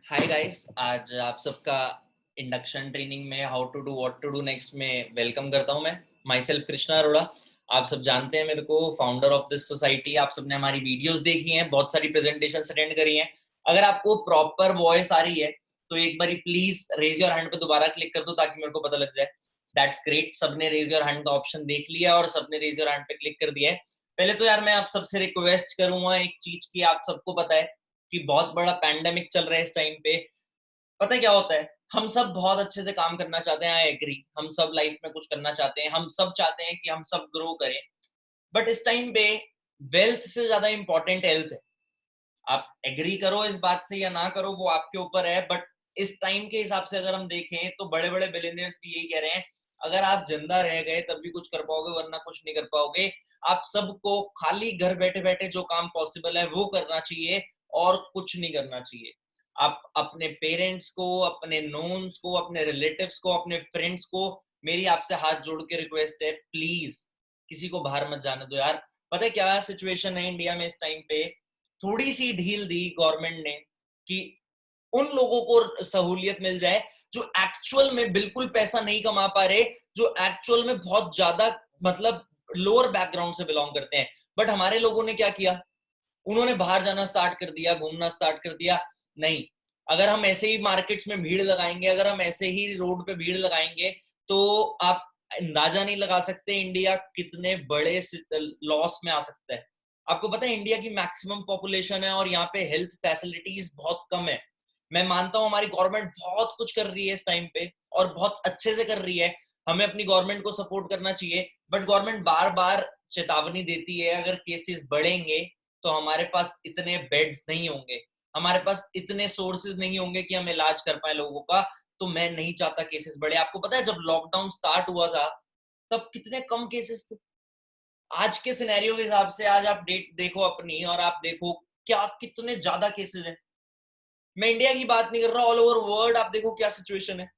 Hi guys, आज आप सबका इंडक्शन ट्रेनिंग में how to do what to do next में वेलकम करता हूं। मैं माई सेल्फ कृष्णा अरोड़ा। आप सब जानते हैं मेरे को, फाउंडर ऑफ दिस सोसाइटी। आप सबने हमारी वीडियोस देखी हैं, बहुत सारी प्रेजेंटेशंस अटेंड करी हैं। अगर आपको प्रॉपर वॉइस आ रही है तो एक बारी प्लीज रेज योर हैंड पे दोबारा क्लिक कर दो ताकि मेरे को पता लग जाए। दैट्स ग्रेट, सबने रेज योर हैंड का ऑप्शन देख लिया और सबने रेज योर हैंड पे क्लिक कर दिया है। पहले तो यार मैं आप सबसे रिक्वेस्ट करूंगा एक चीज की। आप सबको पता है कि बहुत बड़ा पैंडेमिक चल रहा है इस टाइम पे। पता है क्या होता है, हम सब बहुत अच्छे से काम करना चाहते हैं, आई एग्री। हम सब लाइफ में कुछ करना चाहते हैं, हम सब चाहते हैं कि हम सब ग्रो करें। बट इस टाइम पे वेल्थ से ज्यादा इंपॉर्टेंट हेल्थ है। आप एग्री करो इस बात से या ना करो, वो आपके ऊपर है। बट इस टाइम के हिसाब से अगर हम देखें तो बड़े बड़े बिलियनियर्स भी यही कह रहे हैं, अगर आप जिंदा रह गए तब भी कुछ कर पाओगे, वरना कुछ नहीं कर पाओगे। आप सबको खाली घर बैठे बैठे जो काम पॉसिबल है वो करना चाहिए और कुछ नहीं करना चाहिए। आप अपने पेरेंट्स को, अपने नोन्स को, अपने रिलेटिव्स को, अपने फ्रेंड्स को, मेरी आपसे हाथ जोड़ के रिक्वेस्ट है, प्लीज किसी को बाहर मत जाने दो यार। पता है क्या सिचुएशन है इंडिया में इस टाइम पे? थोड़ी सी ढील दी गवर्नमेंट ने कि उन लोगों को सहूलियत मिल जाए जो एक्चुअल में बिल्कुल पैसा नहीं कमा पा रहे, जो एक्चुअल में बहुत ज्यादा मतलब लोअर बैकग्राउंड से बिलोंग करते हैं। बट हमारे लोगों ने क्या किया? उन्होंने बाहर जाना स्टार्ट कर दिया, घूमना स्टार्ट कर दिया। नहीं, अगर हम ऐसे ही मार्केट्स में भीड़ लगाएंगे, अगर हम ऐसे ही रोड पे भीड़ लगाएंगे, तो आप अंदाजा नहीं लगा सकते इंडिया कितने बड़े लॉस में आ सकता है। आपको पता है इंडिया की मैक्सिमम पॉपुलेशन है और यहाँ पे हेल्थ फैसिलिटीज बहुत कम है। मैं मानता हूं हमारी गवर्नमेंट बहुत कुछ कर रही है इस टाइम पे और बहुत अच्छे से कर रही है। हमें अपनी गवर्नमेंट को सपोर्ट करना चाहिए। बट गवर्नमेंट बार बार चेतावनी देती है, अगर केसेस बढ़ेंगे तो हमारे पास इतने बेड्स नहीं होंगे, हमारे पास इतने सोर्सेज नहीं होंगे कि हम इलाज कर पाए लोगों का। तो मैं नहीं चाहता केसेस बढ़े। आपको पता है जब लॉकडाउन स्टार्ट हुआ था तब कितने कम केसेस थे। आज के सिनेरियो के हिसाब से आज आप डेट देखो अपनी और आप देखो क्या कितने ज्यादा केसेस हैं। मैं इंडिया की बात नहीं कर रहा, ऑल ओवर वर्ल्ड आप देखो क्या सिचुएशन है।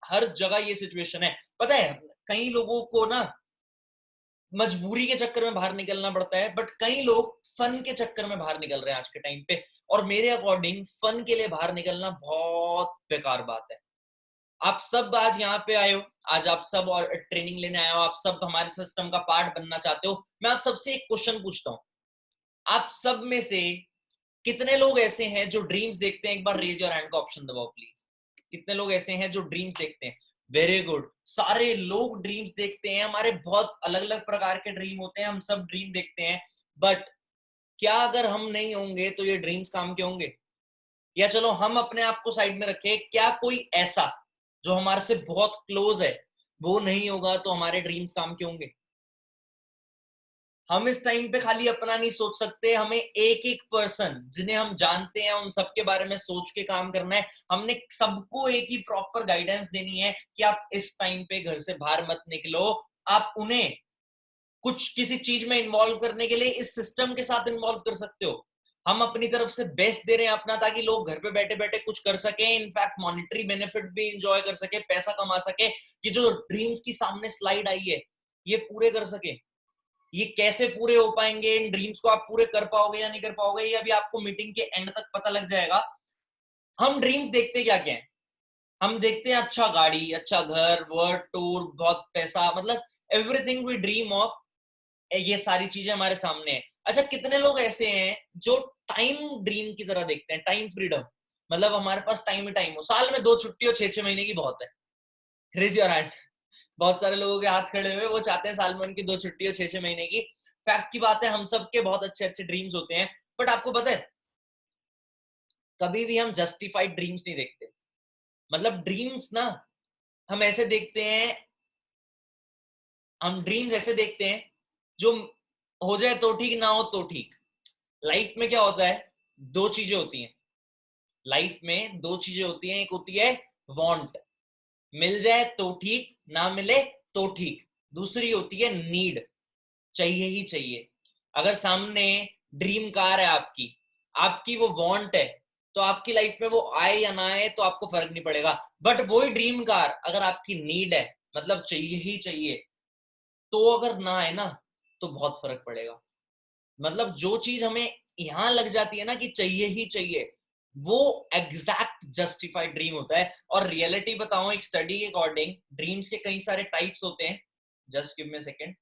हर जगह ये सिचुएशन है। पता है कई लोगों को ना मजबूरी के चक्कर में बाहर निकलना पड़ता है, बट कई लोग फन के चक्कर में बाहर निकल रहे हैं आज के टाइम पे। और मेरे अकॉर्डिंग फन के लिए बाहर निकलना बहुत बेकार बात है। आप सब आज यहाँ पे आए हो, आज आप सब और ट्रेनिंग लेने आए हो, आप सब हमारे सिस्टम का पार्ट बनना चाहते हो। मैं आप सबसे एक क्वेश्चन पूछता हूँ, आप सब में से कितने लोग ऐसे हैं जो ड्रीम्स देखते हैं? एक बार रेज योर हैंड का ऑप्शन दबाओ प्लीज। कितने लोग ऐसे हैं जो ड्रीम्स देखते हैं? वेरी गुड, सारे लोग ड्रीम्स देखते हैं। हमारे बहुत अलग अलग प्रकार के ड्रीम होते हैं, हम सब ड्रीम देखते हैं। बट क्या अगर हम नहीं होंगे तो ये ड्रीम्स काम के होंगे? या चलो हम अपने आप को साइड में रखें, क्या कोई ऐसा जो हमारे से बहुत क्लोज है वो नहीं होगा तो हमारे ड्रीम्स काम के होंगे? हम इस टाइम पे खाली अपना नहीं सोच सकते, हमें एक एक पर्सन जिन्हें हम जानते हैं उन सबके बारे में सोच के काम करना है। हमने सबको एक ही प्रॉपर गाइडेंस देनी है कि आप इस टाइम पे घर से बाहर मत निकलो। आप उन्हें कुछ किसी चीज में इन्वॉल्व करने के लिए इस सिस्टम के साथ इन्वॉल्व कर सकते हो। हम अपनी तरफ से बेस्ट दे रहे हैं अपना, ताकि लोग घर पे बैठे बैठे कुछ कर सके, इनफैक्ट मॉनिटरी बेनिफिट भी इंजॉय कर सके, पैसा कमा सके। ये जो ड्रीम्स की सामने स्लाइड आई है ये पूरे कर सके। ये कैसे पूरे हो पाएंगे, इन ड्रीम्स को आप पूरे कर पाओगे या नहीं कर पाओगे, ये अभी आपको मीटिंग के एंड तक पता लग जाएगा। हम ड्रीम्स देखते क्या क्या है? हम देखते हैं अच्छा गाड़ी, अच्छा घर, वर्ल्ड टूर, बहुत पैसा, मतलब एवरीथिंग वी ड्रीम ऑफ। ये सारी चीजें हमारे सामने है। अच्छा, कितने लोग ऐसे हैं जो टाइम ड्रीम की तरह देखते हैं, टाइम फ्रीडम? मतलब हमारे पास टाइम ही टाइम हो, साल में 2 छुट्टी हो, 6 6 महीने की बहुत है। Raise your hand. बहुत सारे लोगों के हाथ खड़े हुए, वो चाहते हैं साल में उनकी 2 छुट्टी हो, 6 6 महीने की। फैक्ट की बात है, हम सबके बहुत अच्छे अच्छे ड्रीम्स होते हैं। बट आपको पता है कभी भी हम जस्टिफाइड ड्रीम्स नहीं देखते। मतलब ड्रीम्स ना हम ऐसे देखते हैं, हम ड्रीम्स ऐसे देखते हैं जो हो जाए तो ठीक, ना हो तो ठीक। लाइफ में क्या होता है, दो चीजें होती हैं। लाइफ में दो चीजें होती हैं, एक होती है वांट, मिल जाए तो ठीक, ना मिले तो ठीक। दूसरी होती है नीड, चाहिए ही चाहिए। अगर सामने ड्रीम कार है आपकी, आपकी वो वांट है, तो आपकी लाइफ में वो आए या ना आए तो आपको फर्क नहीं पड़ेगा। बट वही ड्रीम कार अगर आपकी नीड है, मतलब चाहिए ही चाहिए, तो अगर ना आए ना तो बहुत फर्क पड़ेगा। मतलब जो चीज हमें यहां लग जाती है ना कि चाहिए ही चाहिए, वो एग्जैक्ट जस्टिफाइड ड्रीम होता है। और रियलिटी बताऊं, एक स्टडी के अकॉर्डिंग ड्रीम्स के कई सारे टाइप्स होते हैं। Just give me a second.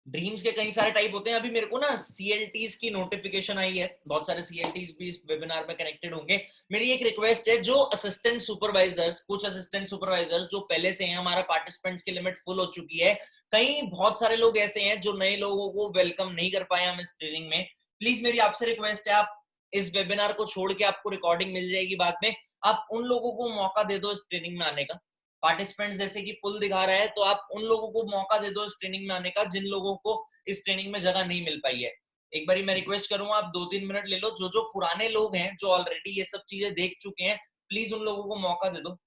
Dreams के कई सारे टाइप होते हैं। अभी मेरे को ना सीएलटीज की नोटिफिकेशन आई है, बहुत सारे सीएलटीज भी इस वेबिनार में कनेक्टेड होंगे। मेरी एक रिक्वेस्ट है, जो असिस्टेंट सुपरवाइजर्स, कुछ असिस्टेंट सुपरवाइजर्स जो पहले से हैं, हमारा पार्टिसिपेंट्स की लिमिट फुल हो चुकी है, कई बहुत सारे लोग ऐसे हैं जो नए लोगों को वेलकम नहीं कर पाए हम इस ट्रेनिंग में। प्लीज मेरी आपसे रिक्वेस्ट है, आप इस वेबिनार को छोड़ के, आपको रिकॉर्डिंग मिल जाएगी बाद में, आप उन लोगों को मौका दे दो इस ट्रेनिंग में आने का। पार्टिसिपेंट्स जैसे कि फुल दिखा रहा है, तो आप उन लोगों को मौका दे दो इस ट्रेनिंग में आने का जिन लोगों को इस ट्रेनिंग में जगह नहीं मिल पाई है। एक बारी मैं रिक्वेस्ट करूंगा, आप 2-3 मिनट ले लो। जो जो पुराने लोग हैं, जो ऑलरेडी ये सब चीजें देख चुके हैं, प्लीज उन लोगों को मौका दे दो।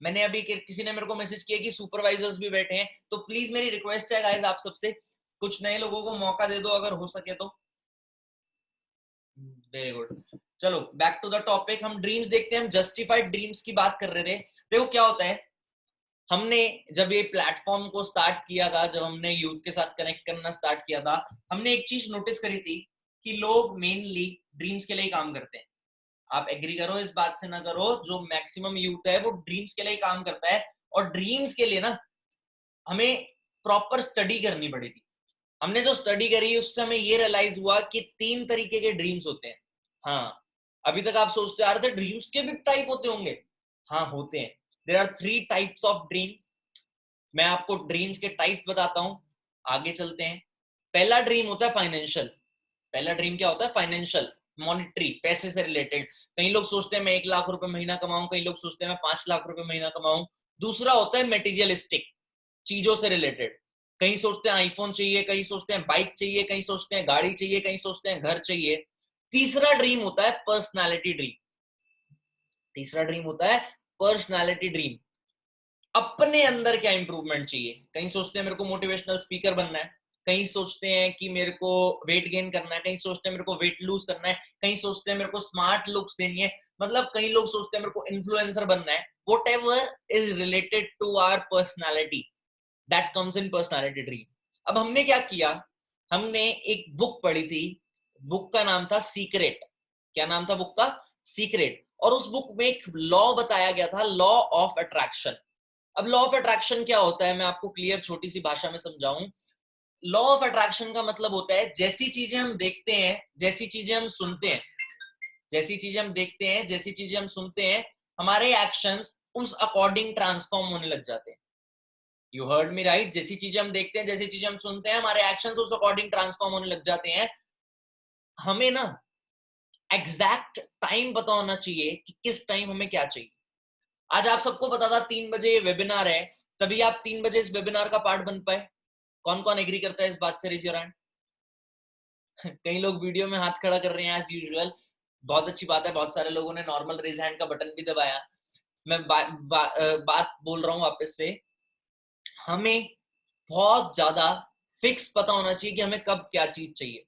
मैंने अभी किसी ने मेरे को मैसेज किया कि सुपरवाइजर्स भी बैठे हैं, तो प्लीज मेरी रिक्वेस्ट है गाइस आप सबसे, कुछ नए लोगों को मौका दे दो अगर हो सके तो। Very good. चलो बैक टू द टॉपिक, हम ड्रीम्स देखते हैं। हम जस्टिफाइड ड्रीम्स की बात कर रहे थे। देखो क्या होता है, हमने जब ये प्लेटफॉर्म को स्टार्ट किया था, जब हमने यूथ के साथ कनेक्ट करना स्टार्ट किया था, हमने एक चीज नोटिस करी थी कि लोग मेनली ड्रीम्स के लिए काम करते हैं। आप एग्री करो इस बात से ना करो, जो मैक्सिमम यूथ है वो ड्रीम्स के लिए काम करता है। और ड्रीम्स के लिए ना हमें प्रॉपर स्टडी करनी पड़ी थी। हमने जो स्टडी करी उससे हमें ये रियलाइज हुआ कि 3 तरीके के ड्रीम्स होते हैं। हाँ, अभी तक आप सोचते आ रहे थे ड्रीम्स के भी टाइप होते होंगे। हाँ होते हैं। There are 3 types of dreams. मैं आपको ड्रीम्स के टाइप बताता हूं, आगे चलते हैं। पहला ड्रीम होता है फाइनेंशियल। पहला ड्रीम क्या होता है? फाइनेंशियल, मॉनिटरी, पैसे से रिलेटेड। कई लोग सोचते हैं मैं 1 लाख रुपए महीना कमाऊं, कई लोग सोचते हैं मैं 5 लाख रुपए महीना कमाऊं। दूसरा होता है मेटीरियलिस्टिक, चीजों से रिलेटेड। कहीं सोचते हैं आईफोन चाहिए, कहीं सोचते हैं बाइक चाहिए, कहीं सोचते हैं गाड़ी चाहिए, कहीं सोचते हैं घर चाहिए। तीसरा ड्रीम होता है पर्सनालिटी ड्रीम। तीसरा ड्रीम होता है पर्सनालिटी ड्रीम। अपने अंदर क्या इंप्रूवमेंट चाहिए। कहीं सोचते हैं मेरे को मोटिवेशनल स्पीकर बनना है, कहीं सोचते हैं कि मेरे को वेट गेन करना है, कहीं सोचते हैं मेरे को वेट लूज करना है, कहीं सोचते हैं मेरे को स्मार्ट लुक्स देनी है, मतलब कई लोग सोचते हैं मेरे को इन्फ्लुएंसर बनना है। whatever is related to our personality, that comes in personality dream। अब हमने क्या किया, हमने एक बुक पढ़ी थी, बुक का नाम था सीक्रेट। क्या नाम था बुक का? सीक्रेट। और उस बुक में एक लॉ बताया गया था, लॉ ऑफ अट्रैक्शन। अब लॉ ऑफ अट्रैक्शन क्या होता है, मैं आपको क्लियर छोटी सी भाषा में समझाऊं। लॉ ऑफ अट्रैक्शन का मतलब होता है, जैसी चीजें हम देखते हैं, जैसी चीजें हम सुनते हैं, जैसी चीजें हम देखते हैं, जैसी चीजें हम सुनते हैं, हमारे एक्शंस उस अकॉर्डिंग ट्रांसफॉर्म होने लग जाते हैं। You heard me right. जैसी चीजें हम देखते हैं, जैसी चीजें हम सुनते हैं, हमारे एक्शंस उस अकॉर्डिंग ट्रांसफॉर्म होने लग जाते हैं। हमें ना एग्जैक्ट टाइम पता होना चाहिए कि किस टाइम हमें क्या चाहिए। आज आप सबको पता था 3 बजे वेबिनार है, तभी आप 3 बजे इस वेबिनार का पार्ट बन पाए। कौन कौन एग्री करता है इस बात से? Raise your hand. कई लोग वीडियो में हाथ खड़ा कर रहे हैं एज यूजुअल। बहुत अच्छी बात है, बहुत सारे लोगों ने नॉर्मल रेज हैंड का बटन भी दबाया। मैं बात बोल रहा हूं वापस से। हमें बहुत ज्यादा फिक्स पता होना चाहिए कि हमें कब क्या चीज चाहिए।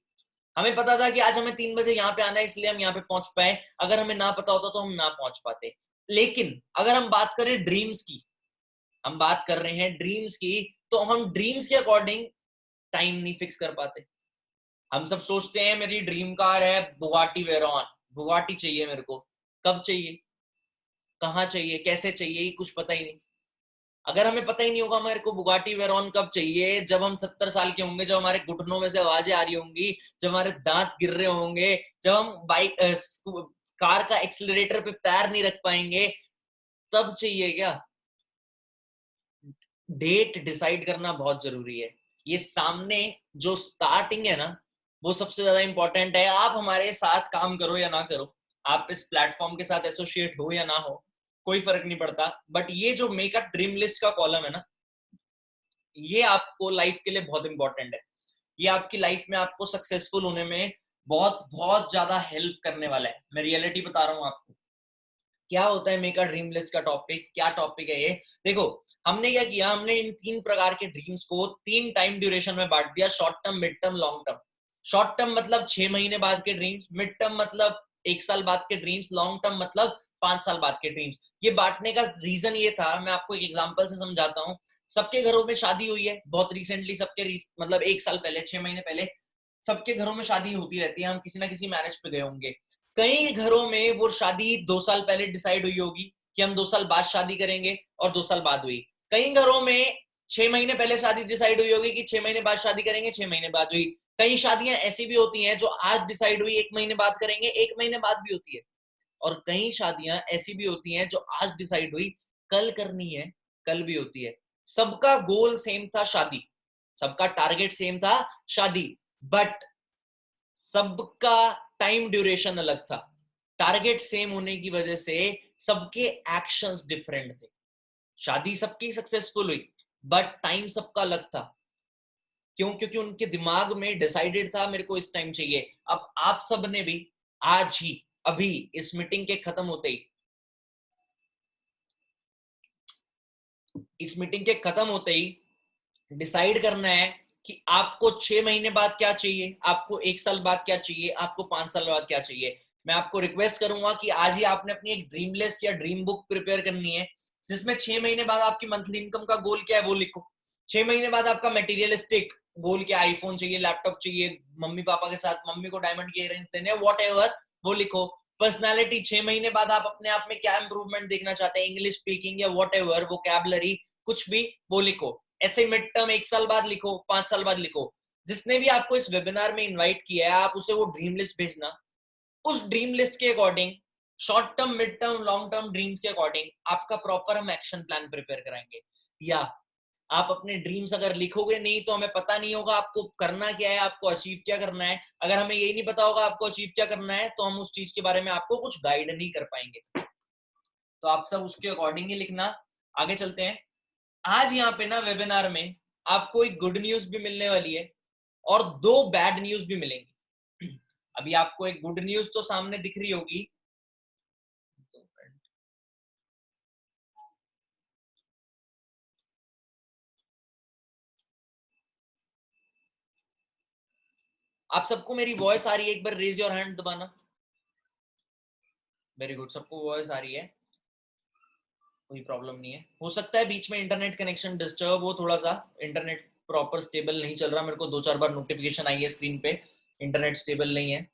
हमें पता था कि आज हमें 3 बजे यहाँ पे आना है, इसलिए हम यहाँ पे पहुंच पाए। अगर हमें ना पता होता तो हम ना पहुंच पाते। लेकिन अगर हम बात करें ड्रीम्स की, हम बात कर रहे हैं ड्रीम्स की, तो हम ड्रीम्स के अकॉर्डिंग टाइम नहीं फिक्स कर पाते। हम सब सोचते हैं मेरी ड्रीम कार है बुगाटी वेरॉन, बुगाटी चाहिए मेरे को। कब चाहिए, कहाँ चाहिए, कैसे चाहिए, ये कुछ पता ही नहीं। अगर हमें पता ही नहीं होगा मेरे को बुगाटी वेरॉन कब चाहिए, जब हम 70 साल के होंगे, जब हमारे घुटनों में से आवाजें आ रही होंगी, जब हमारे दांत गिर रहे होंगे, जब हम बाइक कार का एक्सीलरेटर पे पैर नहीं रख पाएंगे, तब चाहिए क्या? डेट डिसाइड करना बहुत जरूरी है। ये सामने जो स्टार्टिंग है ना, वो सबसे ज्यादा इंपॉर्टेंट है। आप हमारे साथ काम करो या ना करो, आप इस प्लेटफॉर्म के साथ एसोसिएट हो या ना हो, कोई फर्क नहीं पड़ता। बट ये जो मेक अ ड्रीम लिस्ट का कॉलम है ना, ये आपको लाइफ के लिए बहुत इंपॉर्टेंट है। ये आपकी लाइफ में आपको सक्सेसफुल होने में बहुत बहुत ज्यादा हेल्प करने वाला है। मैं रियलिटी बता रहा हूँ आपको क्या होता है मेक अ ड्रीम लिस्ट का टॉपिक। क्या टॉपिक है ये? देखो, हमने क्या किया, हमने इन 3 प्रकार के ड्रीम्स को 3 टाइम ड्यूरेशन में बांट दिया, short term, mid term, long term. Short term मतलब 6 महीने बाद के ड्रीम्स, मिड टर्म मतलब 1 साल बाद के ड्रीम्स, लॉन्ग टर्म मतलब 5 साल बाद के ड्रीम्स। ये बांटने का रीजन ये था, मैं आपको एक एग्जांपल से समझाता हूँ। सबके घरों में शादी हुई है बहुत रिसेंटली, मतलब 1 साल पहले, 6 महीने पहले सबके घरों में शादी होती रहती है, हम किसी ना किसी मैरिज पे गए होंगे। कई घरों में वो शादी 2 साल पहले डिसाइड हुई होगी कि हम 2 साल बाद शादी करेंगे, और 2 साल बाद हुई। कई घरों में 6 महीने पहले शादी डिसाइड हुई होगी कि 6 महीने बाद शादी करेंगे, 6 महीने बाद हुई। कई शादियां ऐसी भी होती हैं जो आज डिसाइड हुई 1 महीने बाद करेंगे, 1 महीने बाद भी होती है। और कई शादियां ऐसी भी होती हैं जो आज डिसाइड हुई कल करनी है, कल भी होती है। सबका गोल सेम था, शादी। सबका टारगेट सेम था, शादी। बट सबका टाइम ड्यूरेशन अलग था। टारगेट सेम होने की वजह से सबके एक्शंस डिफरेंट थे। शादी सबकी सक्सेसफुल हुई, बट टाइम सबका अलग था। क्यों? क्योंकि उनके दिमाग में डिसाइडेड था मेरे को इस टाइम चाहिए। अब आप सब ने भी आज ही, अभी इस मीटिंग के खत्म होते ही, डिसाइड करना है कि आपको 6 महीने बाद क्या चाहिए, आपको 1 साल बाद क्या चाहिए, आपको 5 साल बाद क्या चाहिए। मैं आपको रिक्वेस्ट करूंगा कि आज ही आपने अपनी एक ड्रीम लिस्ट या ड्रीम बुक प्रिपेयर करनी है, जिसमें 6 महीने बाद आपकी मंथली इनकम का गोल क्या है वो लिखो। 6 महीने बाद आपका मटेरियलिस्टिक गोल क्या, आईफोन चाहिए, लैपटॉप चाहिए, मम्मी पापा के साथ मम्मी को डायमंड के इयररिंग्स देने, व्हाटएवर, वो लिखो। पर्सनालिटी, 6 महीने बाद आप अपने आप में क्या इंप्रूवमेंट देखना चाहते हैं, इंग्लिश स्पीकिंग या व्हाटएवर, वोकैबुलरी, कुछ भी, वो लिखो। ऐसे मिड टर्म 1 साल बाद लिखो, 5 साल बाद लिखो। जिसने भी आपको इस वेबिनार में इनवाइट किया है, आप उसे वो ड्रीम लिस्ट भेजना। उस ड्रीम लिस्ट के according, short term, mid term, long term dreams के अकॉर्डिंग आपका प्रॉपर हम एक्शन प्लान प्रिपेयर कराएंगे। या आप अपने ड्रीम्स अगर लिखोगे नहीं तो हमें पता नहीं होगा आपको करना क्या है, आपको अचीव क्या करना है। अगर हमें यही नहीं पता होगा आपको अचीव क्या करना है, तो हम उस चीज के बारे में आपको कुछ गाइड नहीं कर पाएंगे। तो आप सब उसके अकॉर्डिंग ही लिखना। आगे चलते हैं। आज यहाँ पे ना वेबिनार में आपको एक गुड न्यूज भी मिलने वाली है और 2 बैड न्यूज भी मिलेंगी। अभी आपको एक गुड न्यूज तो सामने दिख रही होगी। आप सबको मेरी वॉइस आ रही है? एक बार रेज योर हैंड दबाना। वेरी गुड, सबको वॉइस आ रही है, कोई प्रॉब्लम नहीं है। हो सकता है बीच में इंटरनेट कनेक्शन डिस्टर्ब हो, थोड़ा सा इंटरनेट प्रॉपर स्टेबल नहीं चल रहा। मेरे को 2-4 बार नोटिफिकेशन आई है स्क्रीन पे, इंटरनेट स्टेबल नहीं है।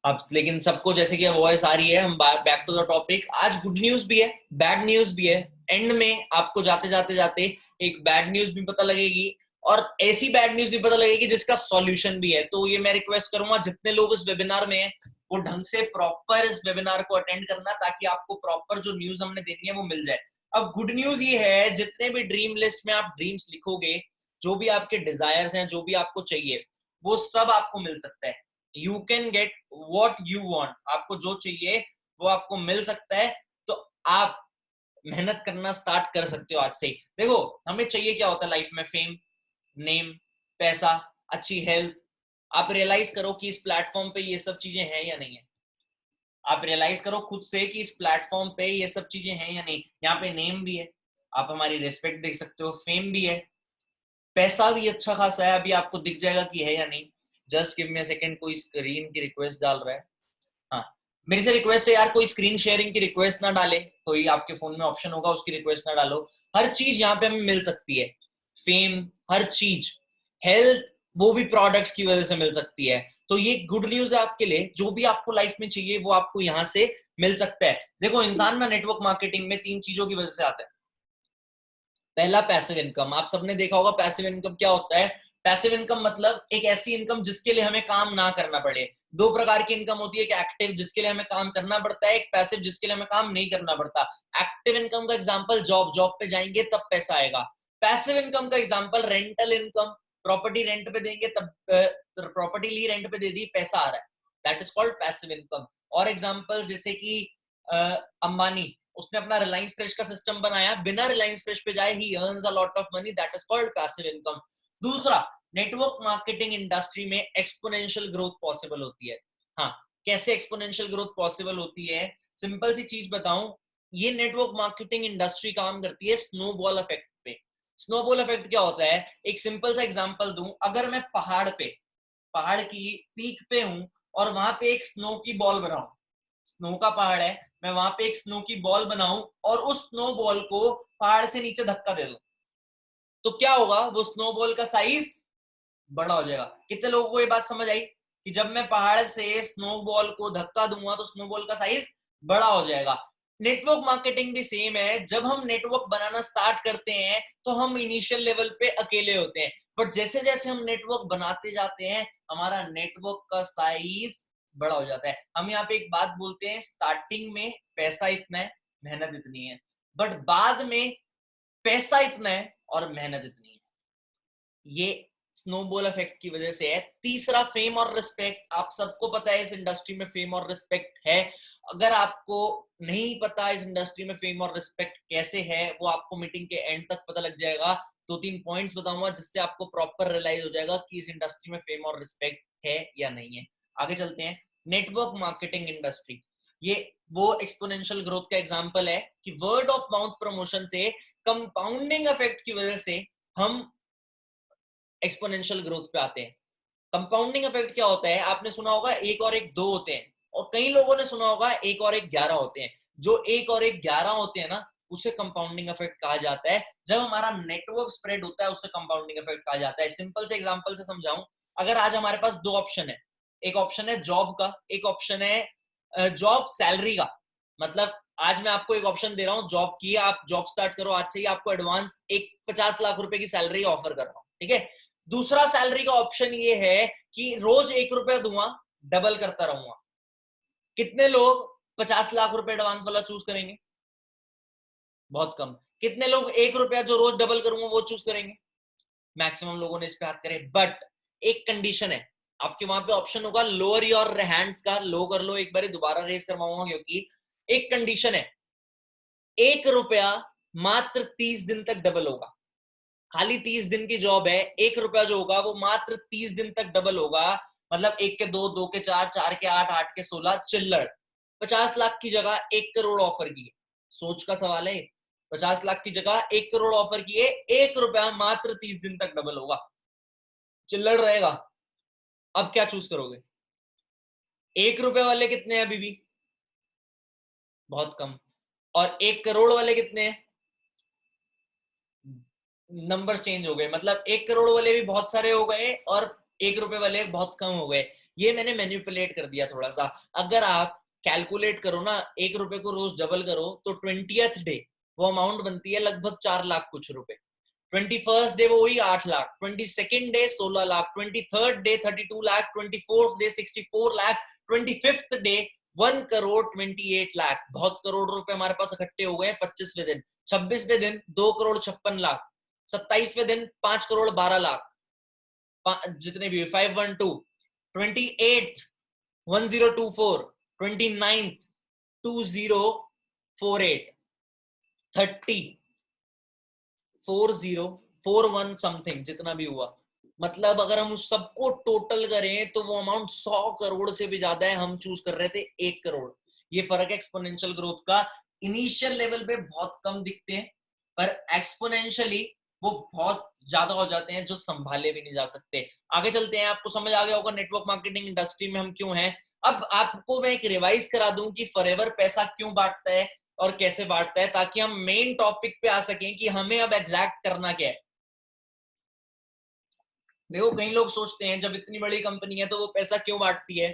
अब लेकिन सबको जैसे कि वॉइस आ रही है। हम बैक टू द टॉपिक। आज गुड न्यूज भी है, बैड न्यूज भी है। एंड में आपको जाते जाते जाते एक बैड न्यूज भी पता लगेगी, और ऐसी बैड न्यूज भी पता लगेगी जिसका सॉल्यूशन भी है। तो ये मैं रिक्वेस्ट करूंगा जितने लोग इस वेबिनार में हैं, वो ढंग से प्रॉपर इस वेबिनार को अटेंड करना, ताकि आपको प्रॉपर जो न्यूज हमने देनी है वो मिल जाए। अब गुड न्यूज ये है, जितने भी ड्रीम लिस्ट में आप ड्रीम्स लिखोगे, जो भी आपके डिजायर्स हैं, जो भी आपको चाहिए, वो सब आपको मिल सकता है। You can get what you want. आपको जो चाहिए वो आपको मिल सकता है। तो आप मेहनत करना स्टार्ट कर सकते हो आज से ही। देखो, हमें चाहिए क्या होता है लाइफ में? फेम, नेम, पैसा, अच्छी हेल्थ। आप रियलाइज करो कि इस प्लेटफॉर्म पे ये सब चीजें हैं या नहीं है। आप रियलाइज करो खुद से कि इस प्लेटफॉर्म पे ये सब चीजें हैं या नहीं। यहाँ पे नेम भी है, आप हमारी रिस्पेक्ट देख सकते हो, फेम भी है, पैसा भी अच्छा खासा है। अभी आपको दिख जाएगा कि है या नहीं। Just give me a second. कोई स्क्रीन की रिक्वेस्ट डाल रहा है। हाँ, मेरे से रिक्वेस्ट है यार, कोई स्क्रीन शेयरिंग की रिक्वेस्ट ना डाले। कोई आपके फोन में ऑप्शन होगा, उसकी रिक्वेस्ट ना डालो। हर चीज यहाँ पे हमें मिल सकती है, फेम, हर चीज, हेल्थ, वो भी प्रोडक्ट्स की वजह से मिल सकती है। तो ये गुड न्यूज है आपके लिए। जो भी आपको लाइफ में चाहिए वो आपको यहाँ से मिल सकता है। देखो, इंसान ना नेटवर्क मार्केटिंग में 3 चीजों की वजह से आता है। पहला, पैसिव इनकम। आप सबने देखा होगा पैसिव इनकम क्या होता है। पैसिव इनकम मतलब एक ऐसी इनकम जिसके लिए हमें काम ना करना पड़े। 2 प्रकार की इनकम होती है, एक एक्टिव जिसके लिए हमें काम करना पड़ता है, एक पैसिव जिसके लिए हमें काम नहीं करना पड़ता। एक्टिव इनकम का एग्जांपल जॉब पे जाएंगे तब पैसा आएगा। पैसिव इनकम का example rental income, property rent पे देंगे तब, प्रॉपर्टी ली रेंट पे दे दी, पैसा आ रहा है, that is called passive income. और एग्जांपल जैसे कि अंबानी, उसने अपना रिलायंस फ्रेश का सिस्टम बनाया, बिना रिलायंस फ्रेश पे जाए ही earns a lot of money, that is called passive income. दूसरा, नेटवर्क मार्केटिंग इंडस्ट्री में एक्सपोनेंशियल ग्रोथ पॉसिबल होती है। हाँ, कैसे एक्सपोनेंशियल ग्रोथ पॉसिबल होती है? सिंपल सी चीज बताऊं, ये नेटवर्क मार्केटिंग इंडस्ट्री काम करती है स्नोबॉल इफेक्ट पे। स्नोबॉल इफेक्ट क्या होता है? एक सिंपल सा एग्जांपल दूं, अगर मैं पहाड़ की पीक पे हूं और वहां पे एक स्नो की बॉल बनाऊं, स्नो का पहाड़ है, मैं वहां पे एक स्नो की बॉल बनाऊं और उस स्नो बॉल को पहाड़ से नीचे धक्का दे दूं, तो क्या होगा, वो स्नो बॉल का साइज बड़ा हो जाएगा। कितने लोगों को ये बात समझ आई कि जब मैं पहाड़ से स्नो बॉल को धक्का दूंगा तो स्नो बॉल का साइज बड़ा हो जाएगा। नेटवर्क मार्केटिंग भी सेम है। जब हम नेटवर्क बनाना स्टार्ट करते हैं तो हम इनिशियल लेवल पे अकेले होते हैं, बट जैसे जैसे हम नेटवर्क बनाते जाते हैं हमारा नेटवर्क का साइज बड़ा हो जाता है। हम यहाँ पे एक बात बोलते हैं, स्टार्टिंग में पैसा इतना है, मेहनत इतनी है, बट बाद में पैसा इतना है और मेहनत इतनी है। ये स्नोबॉल इफेक्ट की वजह से है। तीसरा, फेम और रिस्पेक्ट। आप सबको पता है इस इंडस्ट्री में फेम और रिस्पेक्ट है। अगर आपको नहीं पता इस इंडस्ट्री में फेम और रिस्पेक्ट कैसे है, वो आपको मीटिंग के एंड तक पता लग जाएगा। 2-3 पॉइंट्स बताऊंगा जिससे आपको प्रॉपर रियलाइज हो जाएगा कि इस इंडस्ट्री में फेम और रिस्पेक्ट है या नहीं है। आगे चलते हैं। नेटवर्क मार्केटिंग इंडस्ट्री, ये वो एक्सपोनेंशियल ग्रोथ का एग्जांपल है कि वर्ड ऑफ माउथ प्रमोशन से, कंपाउंडिंग इफेक्ट की वजह से हम एक्सपोनेंशियल ग्रोथ पे आते हैं। कंपाउंडिंग इफेक्ट क्या होता है, आपने सुना होगा 1 और 1 2 होते हैं, और कई लोगों ने सुना होगा 1 और 1 11 होते हैं। जो 1 और 1 11 होते हैं ना, उसे कंपाउंडिंग इफेक्ट कहा जाता है। जब हमारा नेटवर्क स्प्रेड होता है उसे कंपाउंडिंग इफेक्ट कहा जाता है। सिंपल से एग्जांपल से समझाऊं, अगर आज हमारे पास 2 ऑप्शन है, एक ऑप्शन है जॉब का, एक ऑप्शन है जॉब सैलरी का। मतलब आज मैं आपको एक ऑप्शन दे रहा हूं जॉब की, आप जॉब स्टार्ट करो आज से ही, आपको एडवांस एक 50 लाख रुपए की सैलरी ऑफर कर रहा हूं, ठीक है। दूसरा सैलरी का ऑप्शन ये है कि रोज 1 रुपया दूंगा, डबल करता रहूंगा। कितने लोग 50 लाख रुपए एडवांस वाला चूज करेंगे? बहुत कम। कितने लोग 1 रुपया जो रोज डबल करूंगा वो चूज करेंगे? मैक्सिमम लोगों ने इस पे हाथ करे। बट एक कंडीशन है, आपके वहां पे ऑप्शन होगा लोअर योर हैंड्स का, लो कर लो, एक बार दोबारा रेस करवाऊंगा क्योंकि एक कंडीशन है, 1 रुपया मात्र 30 दिन तक डबल होगा। खाली 30 दिन की जॉब है, 1 रुपया जो होगा वो मात्र 30 दिन तक डबल होगा। मतलब 1 के 2, 2 के 4, 4 के 8, 8 के 16, चिल्लड़ 50 लाख की जगह 1 करोड़ ऑफर किए। सोच का सवाल है, 50 लाख की जगह 1 करोड़ ऑफर किए, 1 रुपया मात्र 30 दिन तक डबल होगा, चिल्लड़ रहेगा। अब क्या चूज करोगे? 1 रुपए वाले कितने हैं अभी भी? बहुत कम। और 1 करोड़ वाले कितने हैं? नंबर चेंज हो गए। मतलब 1 करोड़ वाले भी बहुत सारे हो गए और 1 रुपए वाले बहुत कम हो गए। ये मैंने मैनिपुलेट कर दिया थोड़ा सा। अगर आप कैलकुलेट करो ना, 1 रुपए को रोज डबल करो तो 20th डे वो अमाउंट बनती है लगभग 4 लाख कुछ रुपए। 21st डे वो वही 8 lakh, 22nd day 16 lakh, 23rd day 32 lakh, 24th day 64 lakh, 25th day 1 crore 28 lakh. बहुत करोड़ रुपए हमारे पास इकट्ठे हो गए 25वें दिन। 26वें दिन 2 करोड़ 56 लाख, 27वें दिन 5 करोड़ 12 लाख, जितने भी 512, 28 1024, 29 2048, 30 4041 समथिंग, जितना भी हुआ। मतलब अगर हम उस सबको टोटल करें तो वो अमाउंट 100 करोड़ से भी ज्यादा है। हम चूज कर रहे थे 1 करोड़। ये फर्क है एक्सपोनेंशियल ग्रोथ का। इनिशियल लेवल पे बहुत कम दिखते हैं, पर एक्सपोनेंशियली वो बहुत ज्यादा हो जाते हैं जो संभाले भी नहीं जा सकते। आगे चलते हैं। आपको समझ आ गया होगा नेटवर्क मार्केटिंग इंडस्ट्री में हम क्यों हैं। अब आपको मैं एक रिवाइज करा दूं कि फॉरएवर पैसा क्यों बांटता है और कैसे बांटता है, ताकि हम मेन टॉपिक पे आ सकें कि हमें अब एग्जैक्ट करना क्या है। देखो, कई लोग सोचते हैं जब इतनी बड़ी कंपनी है तो वो पैसा क्यों बांटती है,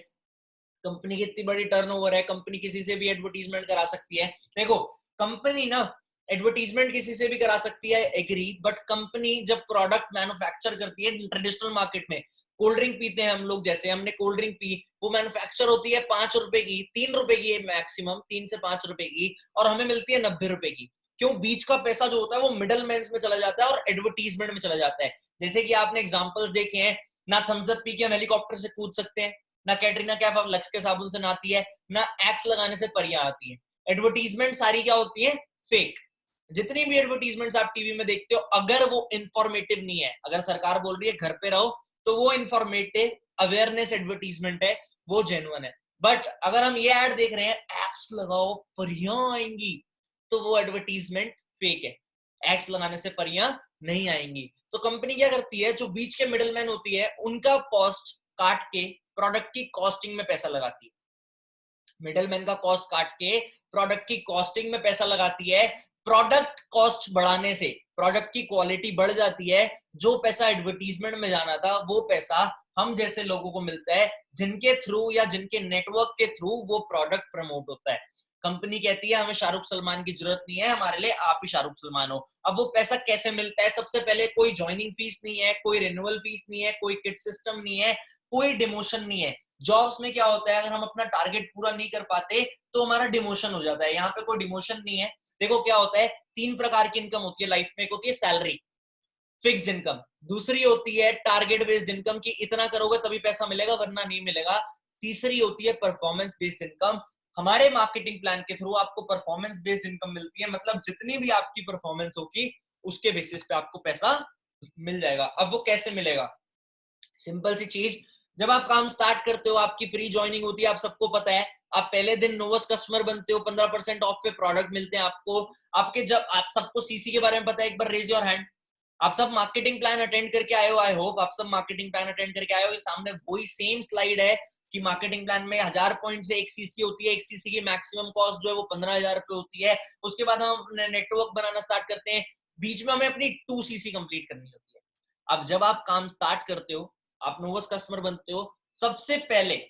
कंपनी की इतनी बड़ी टर्नओवर है, कंपनी किसी से भी एडवर्टीजमेंट करा सकती है। देखो, कंपनी ना एडवर्टीजमेंट किसी से भी करा सकती है, एग्री, बट कंपनी जब प्रोडक्ट मैन्युफैक्चर करती है ट्रेडिशनल मार्केट में, कोल्ड ड्रिंक पीते हैं हम लोग, जैसे हमने कोल्ड ड्रिंक पी, वो मैन्युफैक्चर होती है 5 रुपए की, 3 रुपए की, मैक्सिमम 3 से 5 रुपए की, और हमें मिलती है 90 रुपए की। क्यों? बीच का पैसा जो होता है वो मिडल मैन में चला जाता है और एडवर्टीजमेंट में चला जाता है। जैसे कि आपने एग्जांपल्स देखे हैं, ना थम्स अप पी के हम हेलीकॉप्टर से कूद सकते हैं, ना कैटरीना कैफ अब लक्स के साबुन से नहाती है, ना एक्स लगाने से परियां आती है। एडवर्टीजमेंट सारी क्या होती है? फेक। जितनी भी एडवर्टीजमेंट्स आप टीवी में देखते हो, अगर वो इंफॉर्मेटिव नहीं है, अगर सरकार बोल रही है घर पे रहो, तो वो इंफॉर्मेटिव अवेयरनेस एडवर्टीजमेंट है, वो जेन्युइन है। बट अगर हम ये ऐड देख रहे हैं, एक्स लगाओ परियां आएंगी, तो वो एडवर्टीजमेंट फेक है। एक्स लगाने से परियां नहीं आएंगी। तो कंपनी क्या करती है, जो बीच के मिडलमैन होती है उनका कॉस्ट काट के प्रोडक्ट की कॉस्टिंग में पैसा लगाती है। मिडलमैन का कॉस्ट काट के प्रोडक्ट की कॉस्टिंग में पैसा लगाती है, प्रोडक्ट कॉस्ट बढ़ाने से प्रोडक्ट की क्वालिटी बढ़ जाती है, जो पैसा एडवर्टीजमेंट में जाना था वो पैसा हम जैसे लोगों को मिलता है, जिनके थ्रू या जिनके नेटवर्क के थ्रू वो प्रोडक्ट प्रमोट होता है। कंपनी कहती है हमें शाहरुख सलमान की जरूरत नहीं है, हमारे लिए आप ही शाहरुख सलमान हो। अब वो पैसा कैसे मिलता है? सबसे पहले कोई ज्वाइनिंग फीस नहीं है, कोई रिन्यूअल फीस नहीं है, कोई किट सिस्टम नहीं है, कोई डिमोशन नहीं है। जॉब्स में क्या होता है, अगर हम अपना टारगेट पूरा नहीं कर पाते तो हमारा डिमोशन हो जाता है। यहाँ पे कोई डिमोशन नहीं है। देखो क्या होता है, 3 प्रकार की इनकम होती है लाइफ में। एक होती है सैलरी, फिक्स्ड इनकम। दूसरी होती है टारगेट बेस्ड इनकम की इतना करोगे तभी पैसा मिलेगा वरना नहीं मिलेगा। तीसरी होती है परफॉर्मेंस बेस्ड इनकम। हमारे मार्केटिंग प्लान के थ्रू आपको परफॉर्मेंस बेस्ड इनकम मिलती है, मतलब जितनी भी आपकी परफॉर्मेंस होगी उसके बेसिस पे आपको पैसा मिल जाएगा। अब वो कैसे मिलेगा? सिंपल सी चीज, जब आप काम स्टार्ट करते हो आपकी फ्री ज्वाइनिंग होती है, आप सबको पता है। आप पहले दिन नोवस कस्टमर बनते हो, 15% ऑफ पे प्रोडक्ट मिलते हैं आपको। आपके जब आप सबको सीसी के बारे में पता है, एक बार रेज योर हैंड। आप सब मार्केटिंग प्लान अटेंड करके आए हो, आई होप आप सब मार्केटिंग प्लान अटेंड करके आए हो। ये सामने वही सेम स्लाइड है कि मार्केटिंग प्लान में 1000 पॉइंट से एक सीसी होती है। एक सीसी की मैक्सिमम कॉस्ट जो है वो 15,000 रुपए होती है। उसके बाद हम अपने नेटवर्क बनाना स्टार्ट करते हैं, बीच में हमें अपनी 2 सीसी कंप्लीट करनी होती है। अब जब आप काम स्टार्ट करते हो, आप नोवस कस्टमर बनते हो, सबसे पहले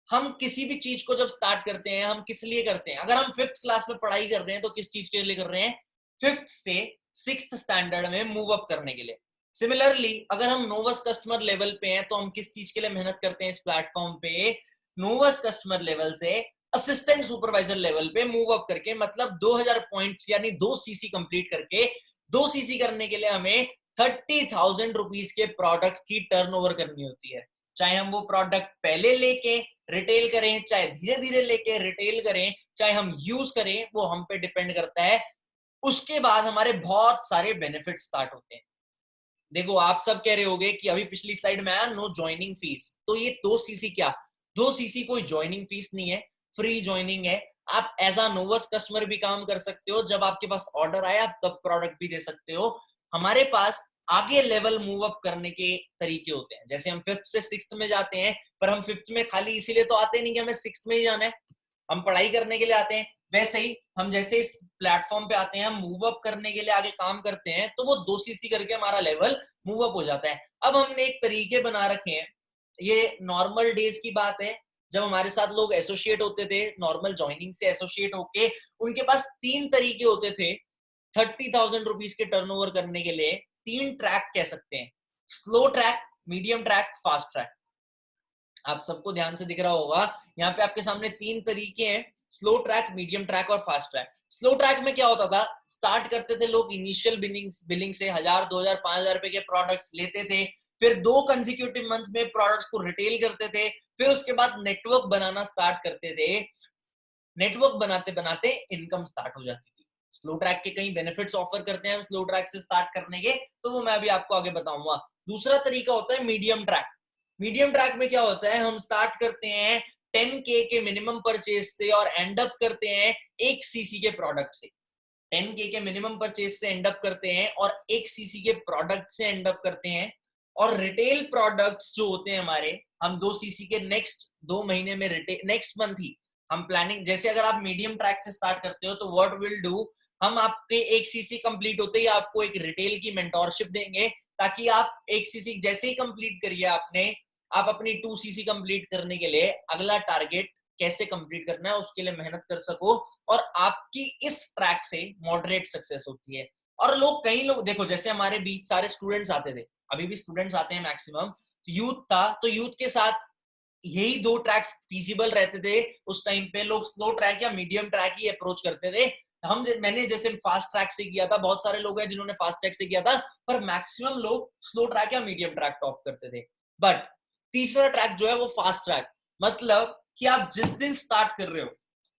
हम किसी भी चीज को जब स्टार्ट करते हैं हम किस लिए करते हैं? अगर हम 5th क्लास में पढ़ाई कर रहे हैं तो किस चीज के लिए कर रहे हैं? 5th से 6th स्टैंडर्ड में मूव अप करने के लिए। सिमिलरली अगर हम नोवस कस्टमर लेवल पे हैं तो हम किस चीज के लिए मेहनत करते हैं इस प्लेटफॉर्म पे? नोवस कस्टमर लेवल से असिस्टेंट सुपरवाइजर लेवल पे मूव अप करके, मतलब 2000 पॉइंट्स यानी 2 सीसी कंप्लीट करके। 2 सीसी करने के लिए हमें 30,000 रुपीज के प्रोडक्ट की टर्नओवर करनी होती है। चाहे हम वो प्रोडक्ट पहले लेके रिटेल करें, चाहे धीरे धीरे लेके रिटेल करें, चाहे हम यूज करें, वो हम पे डिपेंड करता है। उसके बाद हमारे बहुत सारे बेनिफिट स्टार्ट होते हैं। देखो आप सब कह रहे होगे कि अभी पिछली स्लाइड में आया नो ज्वाइनिंग फीस, तो ये 2 सीसी क्या? 2 सीसी कोई ज्वाइनिंग फीस नहीं है, फ्री ज्वाइनिंग है। आप एज अ नोवस कस्टमर भी काम कर सकते हो, जब आपके पास ऑर्डर आया तब प्रोडक्ट भी दे सकते हो। हमारे पास आगे लेवल मूव अप करने के तरीके होते हैं। जैसे हम 5th से 6th में जाते हैं, पर हम 5th में खाली इसीलिए तो आते नहीं कि हमें 6th में ही जाना है, हम पढ़ाई करने के लिए आते हैं। वैसे ही हम जैसे इस प्लेटफॉर्म पे आते हैं, हम मूव अप करने के लिए आगे काम करते हैं, तो वो 2 सीसी करके हमारा लेवल मूव अप हो जाता है। अब हमने एक तरीके बना रखे हैं, ये नॉर्मल डेज की बात है, जब हमारे साथ लोग एसोसिएट होते थे, नॉर्मल ज्वाइनिंग से एसोसिएट होके उनके पास 3 तरीके होते थे 30,000 रुपीज के टर्नओवर करने के लिए। 3 ट्रैक कह सकते हैं, slow track, medium track, fast track. आप सबको ध्यान से दिख रहा होगा, यहाँ पे आपके सामने 3 तरीके हैं, स्लो ट्रैक, मीडियम ट्रैक और फास्ट ट्रैक। स्लो ट्रैक में क्या होता था, स्टार्ट करते थे लोग इनिशियल बिलिंग से 1000, 2000, 5000 रुपए के प्रोडक्ट्स लेते थे, फिर 2 कंसेक्यूटिव मंथ में प्रोडक्ट्स को रिटेल करते थे, फिर उसके बाद नेटवर्क बनाना स्टार्ट करते थे। नेटवर्क बनाते बनाते इनकम स्टार्ट हो जाती थी। स्लो ट्रैक के कई बेनिफिट्स ऑफर करते हैं स्लो ट्रैक से स्टार्ट करने के, तो वो मैं अभी आपको आगे बताऊंगा। दूसरा तरीका होता है मीडियम ट्रैक। मीडियम ट्रैक में क्या होता है, हम स्टार्ट करते हैं 10K के मिनिमम परचेज से और एंड अप करते हैं 1 सीसी के प्रोडक्ट से। 10K के मिनिमम परचेज से एंड अप करते हैं और 1 सीसी के प्रोडक्ट से एंड अप करते हैं। और रिटेल प्रोडक्ट्स जो होते हैं हमारे, हम 2 सीसी के नेक्स्ट 2 महीने में रिटेल, नेक्स्ट मंथ ही हम प्लानिंग, जैसे अगर आप मीडियम ट्रैक से स्टार्ट करते हो तो व्हाट विल डू, हम आपके 1 सीसी कंप्लीट होते ही आपको एक रिटेल की मेंटोरशिप देंगे, ताकि आप 1 सीसी जैसे ही कंप्लीट करिए आपने, आप अपनी 2 सीसी कंप्लीट करने के लिए अगला टारगेट कैसे कंप्लीट करना है उसके लिए मेहनत कर सको, और आपकी इस ट्रैक से मॉडरेट सक्सेस होती है। और लोग, कई लोग देखो, जैसे हमारे बीच सारे स्टूडेंट्स आते थे, अभी भी स्टूडेंट्स आते हैं मैक्सिमम, यूथ था तो यूथ के साथ यही 2 ट्रैक्स फीजिबल रहते थे उस टाइम पे। लोग स्लो ट्रैक या मीडियम ट्रैक ही अप्रोच करते थे। मैंने जैसे फास्ट ट्रैक से किया था, बहुत सारे लोग हैं जिन्होंने फास्ट ट्रैक से किया था, पर मैक्सिमम लोग स्लो ट्रैक या मीडियम ट्रैक टॉप करते थे। बट तीसरा ट्रैक जो है वो फास्ट ट्रैक, मतलब कि आप जिस दिन स्टार्ट कर रहे हो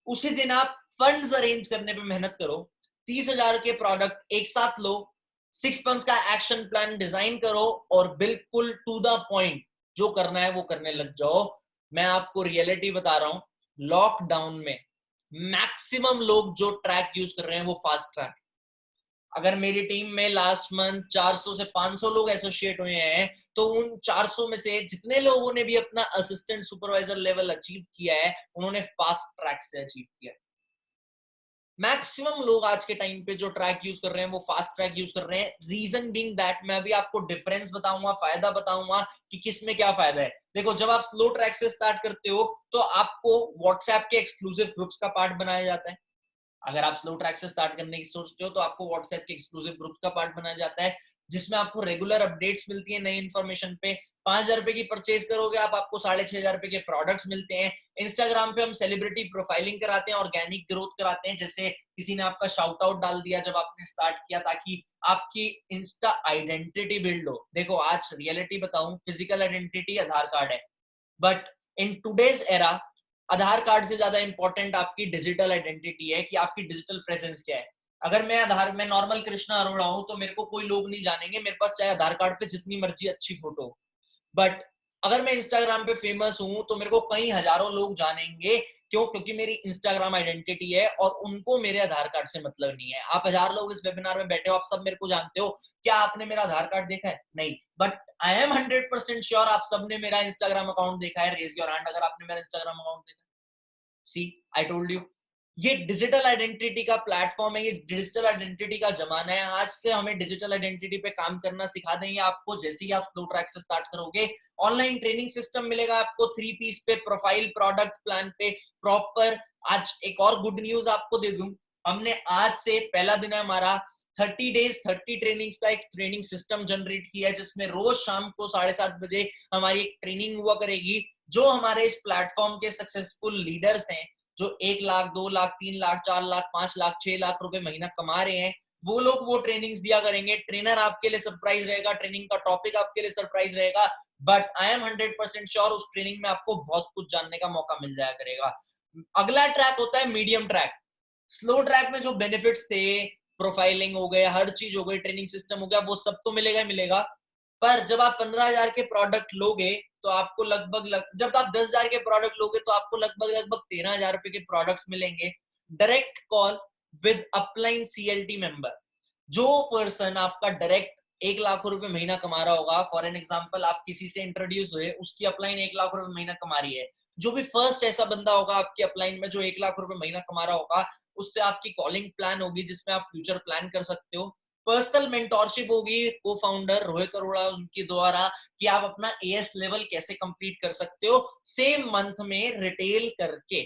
उसी दिन आप फंड्स अरेंज करने पे मेहनत करो, 30,000 के प्रोडक्ट एक साथ लो, 6 मंथ्स का एक्शन प्लान डिजाइन करो और बिल्कुल टू द पॉइंट जो करना है वो करने लग जाओ। मैं आपको रियलिटी बता रहा हूं, लॉकडाउन में मैक्सिमम लोग जो ट्रैक यूज कर रहे हैं वो फास्ट ट्रैक। अगर मेरी टीम में लास्ट मंथ 400 से 500 लोग एसोसिएट हुए हैं, तो उन 400 में से जितने लोगों ने भी अपना असिस्टेंट सुपरवाइजर लेवल अचीव किया है, उन्होंने फास्ट ट्रैक से अचीव किया है। मैक्सिमम लोग आज के टाइम पे जो ट्रैक यूज कर रहे हैं वो फास्ट ट्रैक यूज कर रहे हैं। रीजन बीइंग दैट, मैं अभी आपको डिफरेंस बताऊंगा, फायदा बताऊंगा कि किस में क्या फायदा है। देखो, जब आप स्लो ट्रैक से स्टार्ट करते हो तो आपको व्हाट्सएप के एक्सक्लूसिव ग्रुप्स का पार्ट बनाया जाता है। अगर आप स्लो ट्रैक से स्टार्ट करने की सोचते हो तो आपको व्हाट्सएप के एक्सक्लूसिव ग्रुप्स का पार्ट बनाया जाता है, जिसमें आपको रेगुलर अपडेट्स मिलती है नई इन्फॉर्मेशन पे। 5,000 रुपए की परचेज करोगे आपको 6,500 रुपए के प्रोडक्ट्स मिलते हैं। इंस्टाग्राम पे हम सेलिब्रिटी प्रोफाइलिंग कराते हैं, ऑर्गेनिक ग्रोथ कराते हैं, जैसे किसी ने आपका शाउट आउट डाल दिया जब आपने स्टार्ट किया, ताकि आपकी इंस्टा आइडेंटिटी बिल्ड हो। देखो, आज रियलिटी बताऊं, फिजिकल आइडेंटिटी आधार कार्ड है, but in today's era Aadhaar card से ज्यादा इंपॉर्टेंट आपकी डिजिटल आइडेंटिटी है, कि आपकी डिजिटल प्रेजेंस क्या है। अगर मैं नॉर्मल कृष्णा अरोड़ा हूं तो मेरे को कोई लोग नहीं जानेंगे, मेरे पास चाहे आधार कार्ड पे जितनी मर्जी अच्छी फोटो। बट अगर मैं इंस्टाग्राम पे फेमस हूं तो मेरे को कई हजारों लोग जानेंगे। क्यों? क्योंकि मेरी इंस्टाग्राम आइडेंटिटी है और उनको मेरे आधार कार्ड से मतलब नहीं है। आप 1,000 लोग इस वेबिनार में बैठे हो, आप सब मेरे को जानते हो, क्या आपने मेरा आधार कार्ड देखा है? नहीं। बट आई एम 100% श्योर आप सबने मेरा इंस्टाग्राम अकाउंट देखा है। रेज योर हैंड अगर आपने मेरा इंस्टाग्राम अकाउंट देखा। सी, आई टोल्ड यू, ये डिजिटल आइडेंटिटी का प्लेटफॉर्म है, ये डिजिटल आइडेंटिटी का जमाना है। आज से हमें डिजिटल आइडेंटिटी पे काम करना सिखा देंगे आपको। जैसे ही आप स्लो ट्रैक से स्टार्ट करोगे, ऑनलाइन ट्रेनिंग सिस्टम मिलेगा आपको 3 पीस पे, प्रोफाइल, प्रोडक्ट प्लान पे, प्रॉपर। आज एक और गुड न्यूज आपको दे दूं, हमने आज से पहला दिन है हमारा 30 डेज 30 ट्रेनिंग्स का एक ट्रेनिंग सिस्टम जनरेट किया है, जिसमें रोज शाम को 7:30 बजे हमारी एक ट्रेनिंग हुआ करेगी। जो हमारे इस प्लेटफॉर्म के सक्सेसफुल लीडर्स हैं, जो 1 लाख, 2 लाख, 3 लाख, 4 लाख, 5 लाख, 6 लाख रुपए महीना कमा रहे हैं, वो लोग वो ट्रेनिंग्स दिया करेंगे। ट्रेनर आपके लिए सरप्राइज रहेगा, ट्रेनिंग का टॉपिक आपके लिए सरप्राइज रहेगा, बट आई एम 100% श्योर उस ट्रेनिंग में आपको बहुत कुछ जानने का मौका मिल जाया करेगा। अगला ट्रैक होता है मीडियम ट्रैक। स्लो ट्रैक में जो बेनिफिट्स थे, प्रोफाइलिंग हो गया, हर चीज हो गई, ट्रेनिंग सिस्टम हो गया, वो सब तो मिलेगा ही मिलेगा। पर जब आप 15,000 के प्रोडक्ट लोगे तो आपको जब आप 10,000 के प्रोडक्ट लोगे तो आपको लगभग 13,000 रुपए के प्रोडक्ट्स मिलेंगे। Direct call with upline CLT member. जो पर्सन आपका डायरेक्ट 1 लाख रुपए महीना कमा रहा होगा, फॉर एन एग्जांपल आप किसी से इंट्रोड्यूस हुए, उसकी अपलाइन 1 लाख रुपए महीना कमा रही है। जो भी फर्स्ट ऐसा बंदा होगा आपकी अपलाइन में जो 1 लाख रुपए महीना कमा रहा होगा, उससे आपकी कॉलिंग प्लान होगी, जिसमें आप फ्यूचर प्लान कर सकते हो। पर्सनल मेंटोरशिप होगी को फाउंडर रोहित अरोड़ा उनके द्वारा, कि आप अपना एएस लेवल कैसे कंप्लीट कर सकते हो सेम मंथ में रिटेल करके।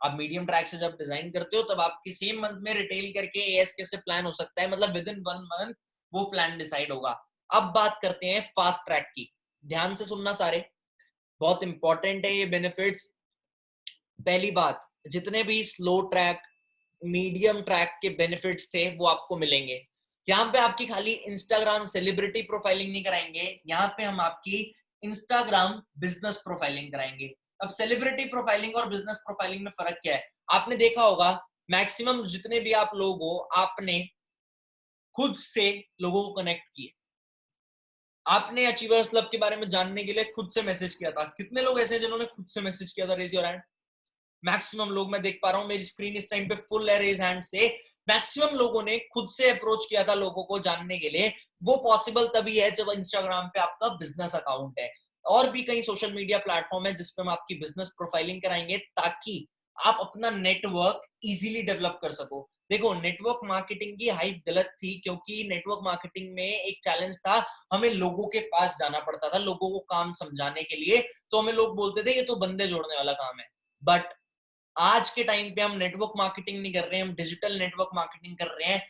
आप मीडियम ट्रैक से जब डिजाइन करते हो तब आपकी सेम मंथ में रिटेल करके एएस कैसे प्लान हो सकता है, मतलब विद इन 1 मंथ वो प्लान डिसाइड होगा। अब बात करते हैं फास्ट ट्रैक की। ध्यान से सुनना सारे, बहुत इंपॉर्टेंट है ये बेनिफिट्स। पहली बात, जितने भी स्लो ट्रैक, मीडियम ट्रैक के बेनिफिट्स थे वो आपको मिलेंगे। यहाँ पे आपकी खाली इंस्टाग्राम सेलिब्रिटी प्रोफाइलिंग नहीं कराएंगे, यहाँ पे हम आपकी इंस्टाग्राम बिजनेस प्रोफाइलिंग कराएंगे। अब सेलिब्रिटी प्रोफाइलिंग और बिजनेस प्रोफाइलिंग में फर्क क्या है? आपने देखा होगा, मैक्सिमम जितने भी आप लोग हो, आपने खुद से लोगों को कनेक्ट किए, आपने अचीवर्स क्लब के बारे में जानने के लिए खुद से मैसेज किया था। कितने लोग ऐसे हैं जिन्होंने खुद से मैसेज किया था? Raise your hand. मैक्सिमम लोग, मैं देख पा रहा हूं, मेरी स्क्रीन इस टाइम पे फुल है रेज हैंड से। मैक्सिमम लोगों ने खुद से अप्रोच किया था लोगों को जानने के लिए। वो पॉसिबल तभी है जब इंस्टाग्राम पे आपका बिजनेस अकाउंट है। और भी कई सोशल मीडिया प्लेटफॉर्म है जिसपे हम आपकी बिजनेस प्रोफाइलिंग कराएंगे, ताकि आप अपना नेटवर्क इजीली डेवलप कर सको। देखो, नेटवर्क मार्केटिंग की हाइप गलत थी, क्योंकि नेटवर्क मार्केटिंग में एक चैलेंज था, हमें लोगों के पास जाना पड़ता था लोगों को काम समझाने के लिए। तो हमें लोग बोलते थे ये तो बंदे जोड़ने वाला काम है। बट आज के टाइम पे हम नेटवर्क मार्केटिंग नहीं कर रहे हैं, हम डिजिटल नेटवर्क मार्केटिंग कर रहे हैं।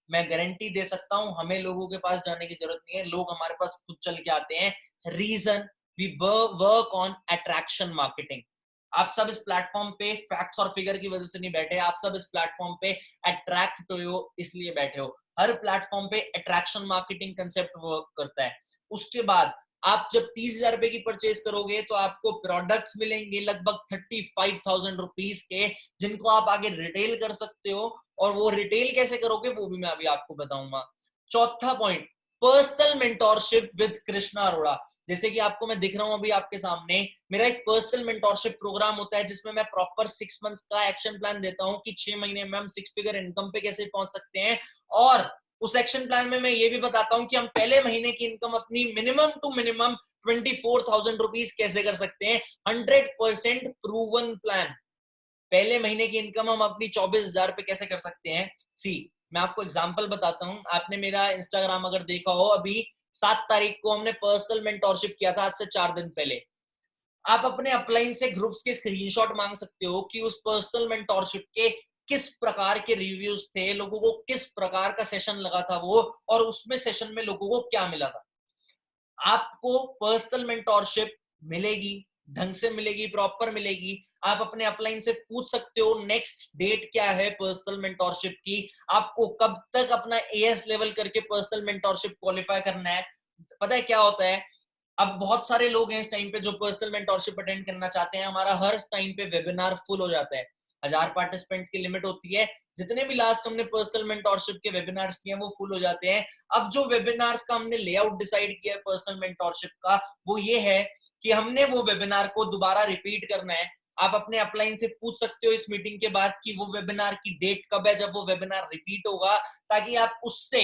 मैं गारंटी दे सकता हूं, हमें लोगों के पास जाने की जरूरत नहीं है, लोग हमारे पास खुद चल के आते हैं। Reason, we work on attraction marketing. आप सब इस प्लेटफॉर्म पे फैक्ट्स और फिगर की वजह से नहीं बैठे, आप सब इस प्लेटफॉर्म पे अट्रैक्ट हो इसलिए बैठे हो। हर प्लेटफॉर्म पे अट्रैक्शन मार्केटिंग कंसेप्ट वर्क करता है। उसके बाद आप जब 30,000 रुपए की परचेज करोगे तो आपको प्रोडक्ट्स मिलेंगे लगभग 35,000 रुपीज के, जिनको आप आगे रिटेल कर सकते हो। और वो रिटेल कैसे करोगे वो भी मैं अभी आपको बताऊंगा। चौथा point, personal mentorship with Krishna Arora. जैसे कि आपको मैं दिख रहा हूं अभी आपके सामने, मेरा एक पर्सनल मेंटोरशिप प्रोग्राम होता है, जिसमें मैं प्रॉपर 6 मंथ्स का एक्शन प्लान देता हूं कि 6 महीने में हम 6 फिगर इनकम पे कैसे पहुंच सकते हैं। और उस एक्शन प्लान में मैं ये भी बताता हूं कि हम पहले महीने की इनकम अपनी मिनिमम टू मिनिमम 24,000 रुपीज कैसे कर सकते हैं। 100% प्रूवन प्लान। पहले महीने की इनकम हम अपनी 24,000 पे कैसे कर सकते हैं? सी, मैं आपको एग्जांपल बताता हूं। आपने मेरा इंस्टाग्राम अगर देखा हो, अभी 7 तारीख को हमने पर्सनल मेंटोरशिप किया था, आज से 4 दिन पहले। आप अपने अपलाइन से ग्रुप्स के स्क्रीनशॉट मांग सकते हो कि उस पर्सनल मेंटोरशिप के किस प्रकार के रिव्यूज थे, लोगों को किस प्रकार का सेशन लगा था वो, और उसमें सेशन में लोगों को क्या मिला था। आपको पर्सनल मेंटोरशिप मिलेगी, ढंग से मिलेगी, प्रॉपर मिलेगी। आप अपने अपलाइन से पूछ सकते हो नेक्स्ट डेट क्या है पर्सनल मेंटोरशिप की, आपको कब तक अपना एएस लेवल करके पर्सनल मेंटोरशिप क्वालिफाई करना है। पता है क्या होता है, अब बहुत सारे लोग हैं इस टाइम पे जो पर्सनल मेंटोरशिप अटेंड करना चाहते हैं। हमारा हर टाइम पे वेबिनार फुल हो जाता है, 1000 पार्टिसिपेंट्स की लिमिट होती है। जितने भी लास्ट हमने पर्सनल मेंटोरशिप के वेबिनार्स किए हैं वो फुल हो जाते हैं। अब जो वेबिनार्स का हमने लेआउट डिसाइड किया है पर्सनल मेंटोरशिप का, वो ये है कि हमने वो वेबिनार को दोबारा रिपीट करना है। आप अपने अपलाइन से पूछ सकते हो इस मीटिंग के बाद कि वो वेबिनार की डेट कब है जब वो वेबिनार रिपीट होगा, ताकि आप उससे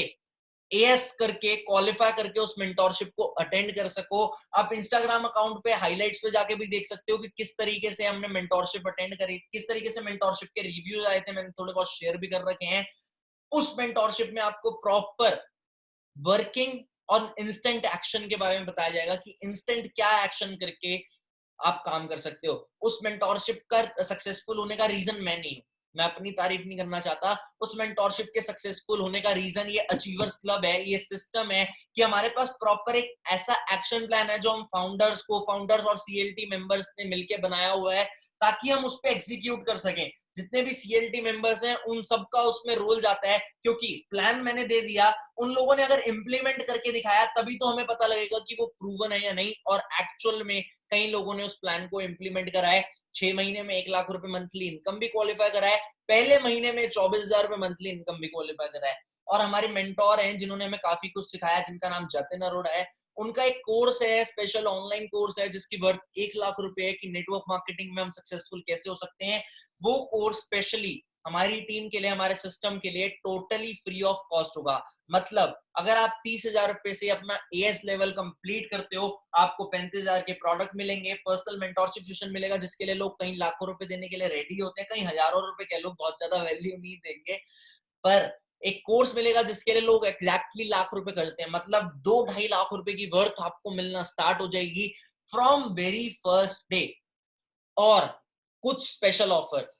एएस करके क्वालिफाई करके उस मेंटोरशिप को अटेंड कर सको। आप इंस्टाग्राम अकाउंट पे हाइलाइट्स पे जाके भी देख सकते हो कि किस तरीके से हमने मेंटोरशिप अटेंड करी, किस तरीके से मेंटोरशिप के रिव्यूज आए थे, मैंने थोड़े बहुत शेयर भी कर रखे हैं। उस मेंटोरशिप में आपको प्रॉपर वर्किंग और इंस्टेंट एक्शन के बारे में बताया जाएगा कि इंस्टेंट क्या एक्शन करके आप काम कर सकते हो। उस मेंटोरशिप का सक्सेसफुल होने का रीजन मैं नहीं हूं, मैं अपनी तारीफ नहीं करना चाहता। उस मेंटोरशिप के सक्सेसफुल होने का रीजन ये अचीवर्स क्लब है, ये सिस्टम है कि हमारे पास प्रॉपर एक ऐसा एक्शन प्लान है जो हम फाउंडर्स, को फाउंडर्स और सीएलटी मेंबर्स ने मिलकर बनाया हुआ है, ताकि हम उस पर एग्जीक्यूट कर सकें। जितने भी सीएलटी मेंबर्स हैं उन सबका उसमें रोल जाता है, क्योंकि प्लान मैंने दे दिया, उन लोगों ने अगर इंप्लीमेंट करके दिखाया तभी तो हमें पता लगेगा कि वो प्रूवन है या नहीं। और एक्चुअल में कई लोगों ने उस प्लान को इंप्लीमेंट करा है, 6 महीने में 1 लाख रुपए मंथली इनकम भी क्वालिफाई करा है, पहले महीने में 24,000 रुपए मंथली इनकम भी क्वालिफाई करा है। और हमारे मेंटोर हैं जिन्होंने हमें काफी कुछ सिखाया, जिनका नाम जतिन अरोड़ा है। उनका एक कोर्स है, स्पेशल ऑनलाइन कोर्स है जिसकी वर्थ 1 लाख रुपए है कि नेटवर्क मार्केटिंग में हम सक्सेसफुल कैसे हो सकते हैं। वो कोर्स स्पेशली हमारी टीम के लिए, हमारे सिस्टम के लिए टोटली फ्री ऑफ कॉस्ट होगा। मतलब अगर आप 30,000 रुपए से अपना एएस लेवल कंप्लीट करते हो, आपको 35,000 के प्रोडक्ट मिलेंगे, पर्सनल मेंटोरशिप सेशन मिलेगा जिसके लिए लोग कहीं लाखों रुपए देने के लिए रेडी होते हैं, कहीं हजारों रुपए के लोग बहुत ज्यादा वैल्यू नहीं देंगे, पर एक कोर्स मिलेगा जिसके लिए लोग एग्जैक्टली लाख रुपए खर्चते हैं। मतलब 2-2.5 लाख रुपए की वर्थ आपको मिलना स्टार्ट हो जाएगी फ्रॉम वेरी फर्स्ट डे। और कुछ स्पेशल ऑफर्स,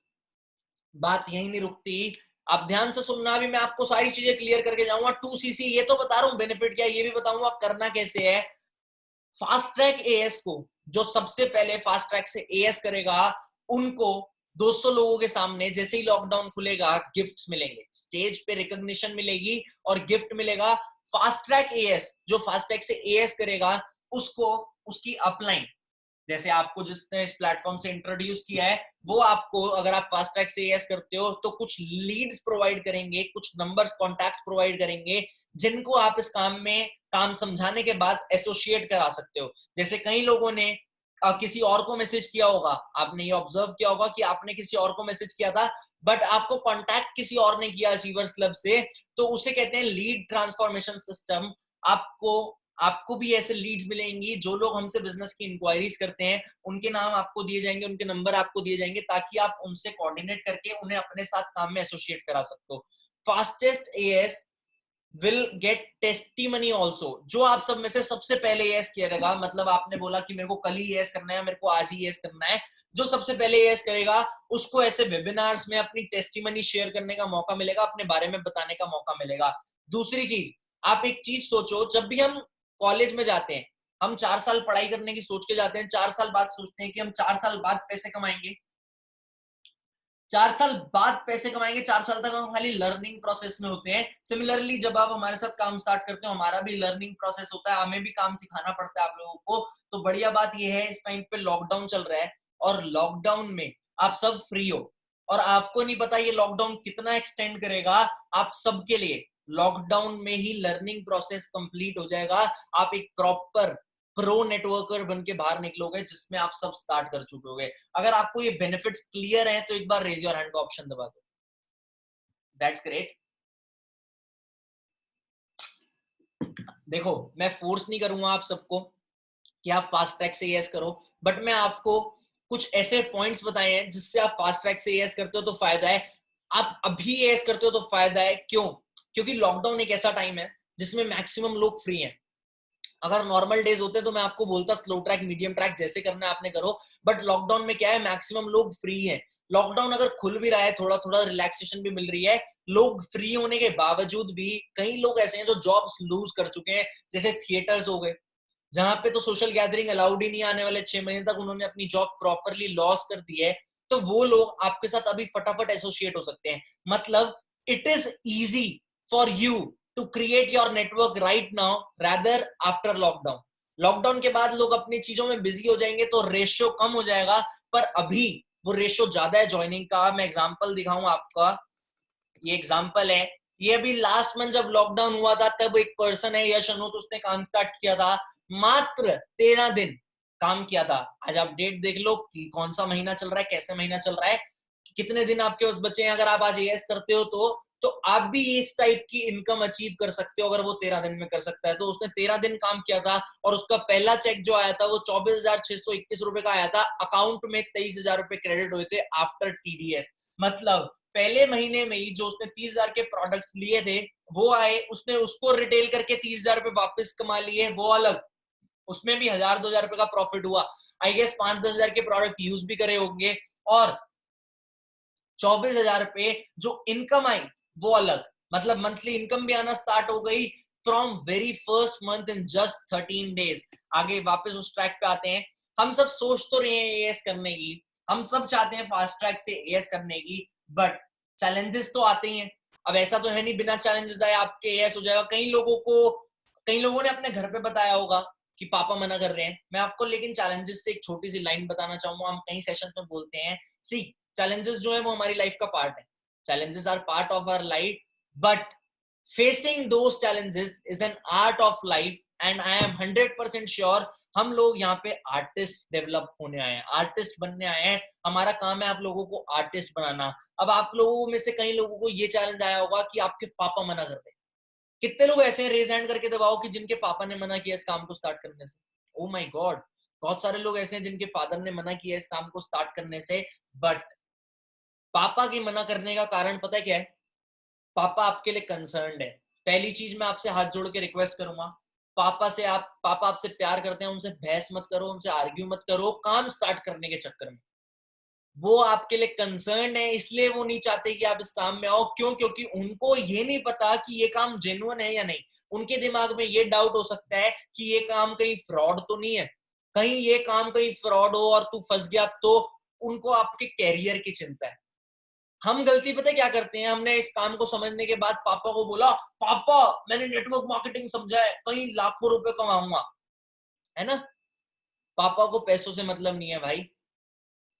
बात यही नहीं रुकती। आप ध्यान से सुनना, अभी मैं आपको सारी चीजें क्लियर करके जाऊंगा। 2सीसी ये तो बता रहा हूं बेनिफिट क्या है, ये भी बताऊंगा करना कैसे है। फास्ट ट्रैक एएस को जो सबसे पहले फास्ट ट्रैक से एएस करेगा, उनको 200 लोगों के सामने जैसे ही लॉकडाउन खुलेगा गिफ्ट्स मिलेंगे, स्टेज पे रिकॉग्निशन मिलेगी और गिफ्ट मिलेगा। फास्ट ट्रैक एएस जो फास्ट ट्रैक से एएस करेगा, उसको उसकी अपलाइन, जैसे आपको जिसने इस प्लेटफॉर्म से इंट्रोड्यूस किया है, वो आपको अगर आप फास्ट ट्रैक से एएस करते हो तो कुछ लीड्स प्रोवाइड करेंगे, कुछ नंबर्स, कॉन्टैक्ट्स प्रोवाइड करेंगे, जिनको आप इस काम में काम समझाने के बाद एसोसिएट करा सकते हो। जैसे कई लोगों ने किसी और को मैसेज किया होगा, आपने ये ऑब्जर्व किया होगा कि आपने किसी और को मैसेज किया था बट आपको कांटेक्ट किसी और ने किया अचीवर्स क्लब से, तो उसे कहते हैं लीड ट्रांसफॉर्मेशन सिस्टम। आपको आपको भी ऐसे लीड्स मिलेंगी, जो लोग हमसे बिजनेस की इंक्वायरीज करते हैं उनके नाम आपको दिए जाएंगे, उनके नंबर आपको दिए जाएंगे, ताकि आप उनसे कोऑर्डिनेट करके उन्हें अपने साथ काम में एसोसिएट करा सकते हो। Fastest as will get testimony also, जो आप सब में से सबसे पहले एएस करेगा, मतलब आपने बोला कि मेरे को कल ही एएस करना है, मेरे को आज ही एएस करना है, जो सबसे पहले एएस करेगा उसको ऐसे वेबिनार्स में अपनी टेस्टिमनी शेयर करने का मौका मिलेगा, अपने बारे में बताने का मौका मिलेगा। दूसरी चीज, आप एक चीज सोचो, जब भी हम कॉलेज में जाते हैं, हम 4 साल पढ़ाई करने की सोच के जाते हैं, 4 साल बाद सोचते हैं कि हम 4 साल बाद पैसे कमाएंगे, 4 साल बाद पैसे कमाएंगे, 4 साल तक हम खाली लर्निंग प्रोसेस में होते हैं। सिमिलरली जब आप हमारे साथ काम स्टार्ट करते हो, हमारा भी लर्निंग प्रोसेस होता है, हमें भी काम सिखाना पड़ता है आप लोगों को। तो बढ़िया बात यह है, इस टाइम पे लॉकडाउन चल रहा है और लॉकडाउन में आप सब फ्री हो, और आपको नहीं पता ये लॉकडाउन कितना एक्सटेंड करेगा। आप सबके लिए लॉकडाउन में ही लर्निंग प्रोसेस कंप्लीट हो जाएगा, आप एक प्रॉपर प्रो नेटवर्कर बन के बाहर निकलोगे, जिसमें आप सब स्टार्ट कर चुकोगे। अगर आपको ये बेनिफिट्स क्लियर हैं तो एक बार रेज योर हैंड का ऑप्शन दबा दो। That's great. देखो, मैं फोर्स नहीं करूंगा आप सबको कि आप फास्ट ट्रैक से यस करो, बट मैं आपको कुछ ऐसे पॉइंट्स बताए हैं जिससे आप फास्ट ट्रैक से एएस करते हो तो फायदा है, आप अभी एएस करते हो तो फायदा है। क्यों? क्योंकि लॉकडाउन एक ऐसा टाइम है जिसमें मैक्सिमम लोग फ्री हैं। अगर नॉर्मल डेज होते तो मैं आपको बोलता स्लो ट्रैक मीडियम ट्रैक जैसे करना है आपने करो, बट लॉकडाउन में क्या है, मैक्सिमम लोग फ्री हैं। लॉकडाउन अगर खुल भी रहा है, थोड़ा थोड़ा रिलैक्सेशन भी मिल रही है, लोग फ्री होने के बावजूद भी कई लोग ऐसे हैं जो जॉब्स लूज कर चुके हैं, जैसे थिएटर्स हो गए, जहां पे तो सोशल गैदरिंग अलाउड ही नहीं, आने वाले 6 महीने तक उन्होंने अपनी जॉब प्रॉपरली लॉस कर दी है। तो वो लोग आपके साथ अभी फटाफट एसोसिएट हो सकते हैं। मतलब it is easy for you to create your network right now rather after lockdown. Lockdown के बाद लोग अपनी चीजों में बिजी हो जाएंगे तो रेशियो कम हो जाएगा, पर अभी वो रेशियो ज्यादा है ज्वाइनिंग का। मैं एग्जांपल दिखाऊं आपका, ये एग्जांपल है, ये अभी लास्ट मंथ जब लॉकडाउन हुआ था तब एक पर्सन है यश अनूत, उसने काम स्टार्ट किया था, मात्र 13 दिन काम किया था। आज आप डेट देख लो कि कौन सा महीना चल रहा है, कैसे महीना चल रहा है, कितने दिन आपके पास बचे हैं। अगर आप आज एएस करते हो तो आप भी इस टाइप की इनकम अचीव कर सकते हो अगर वो 13 दिन में कर सकता है। तो उसने 13 दिन काम किया था और उसका पहला चेक जो आया था वो 24,621 रुपए का आया था, अकाउंट में 23,000 रुपए क्रेडिट हुए थे आफ्टर टीडीएस। मतलब पहले महीने में ही जो उसने 30,000 के प्रोडक्ट्स लिए थे वो आए, उसने उसको रिटेल करके 30,000 रुपए वापस कमा लिए, वो अलग, उसमें भी 1,000-2,000 रुपए का प्रॉफिट हुआ। आई गेस 5-10,000 के प्रोडक्ट यूज भी करे होंगे, और 24,000 रुपए जो इनकम आई वो अलग। मतलब मंथली इनकम भी आना स्टार्ट हो गई from very first month in just 13 days. आगे वापस उस ट्रैक पे आते हैं। हम सब सोच तो रहे हैं एएस करने की, हम सब चाहते हैं फास्ट ट्रैक से एएस करने की, बट चैलेंजेस तो आते ही हैं। अब ऐसा तो है नहीं बिना चैलेंजेस आए आपके एएस हो जाएगा। कई लोगों ने अपने घर पे बताया होगा कि पापा मना कर रहे हैं। मैं आपको लेकिन चैलेंजेस से एक छोटी सी लाइन बताना चाहूंगा, हम कई सेशन में बोलते हैं, सी चैलेंजेस जो है वो हमारी लाइफ का पार्ट है, challenges are part of our life, but facing those challenges is an art of life, and I am 100% sure हम लोग यहाँ पे आर्टिस्ट डेवलप होने आए हैं, आर्टिस्ट बनने आए हैं। हमारा काम है आप लोगों को आर्टिस्ट बनाना। अब आप लोगों में से कई लोगों को ये चैलेंज आया होगा कि आपके पापा मना कर रहे हैं। कितने लोग ऐसे हैं, रेज हैंड करके दबाओ, कि जिनके पापा ने मना किया इस काम को स्टार्ट करने से? ओ माय गॉड, बहुत सारे लोग ऐसे हैं जिनके फादर ने मना किया इस काम को स्टार्ट करने से। बट पापा के मना करने का कारण पता है क्या है? पापा आपके लिए कंसर्न्ड है। पहली चीज मैं आपसे हाथ जोड़ के रिक्वेस्ट करूंगा, पापा आपसे प्यार करते हैं, उनसे बहस मत करो, उनसे आर्ग्यू मत करो काम स्टार्ट करने के चक्कर में। वो आपके लिए कंसर्न है, इसलिए वो नहीं चाहते कि आप इस काम में आओ। क्यों? क्योंकि उनको ये नहीं पता कि ये काम जेन्युइन है या नहीं। उनके दिमाग में ये डाउट हो सकता है कि ये काम कहीं फ्रॉड तो नहीं है, कहीं ये काम कहीं फ्रॉड हो और तू फंस गया तो। उनको आपके कैरियर की चिंता है। हम गलती पता है क्या करते हैं, हमने इस काम को समझने के बाद पापा को बोला, पापा मैंने नेटवर्क मार्केटिंग समझा है, कहीं लाखों रुपए कमाऊंगा, है ना? पापा को पैसों से मतलब नहीं है भाई।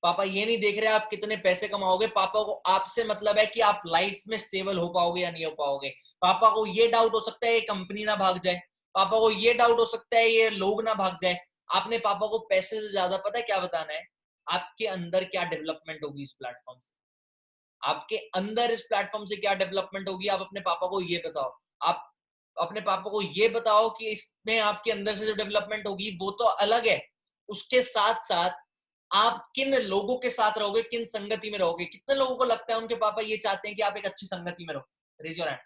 पापा ये नहीं देख रहे आप कितने पैसे कमाओगे, पापा को आपसे मतलब है कि आप लाइफ में स्टेबल हो पाओगे या नहीं हो पाओगे। पापा को ये डाउट हो सकता है ये कंपनी ना भाग जाए, पापा को ये डाउट हो सकता है ये लोग ना भाग जाए। आपने पापा को पैसे से ज्यादा पता है क्या बताना है? आपके अंदर क्या डेवलपमेंट होगी इस प्लेटफॉर्म से, आपके अंदर इस प्लेटफॉर्म से क्या डेवलपमेंट होगी, आप अपने पापा को ये बताओ। आप अपने पापा को ये बताओ कि इसमें आपके अंदर से जो डेवलपमेंट होगी वो तो अलग है, उसके साथ साथ आप किन लोगों के साथ रहोगे, किन संगति में रहोगे। कितने लोगों को लगता है उनके पापा ये चाहते हैं कि आप एक अच्छी संगति में रहो? Raise your hand.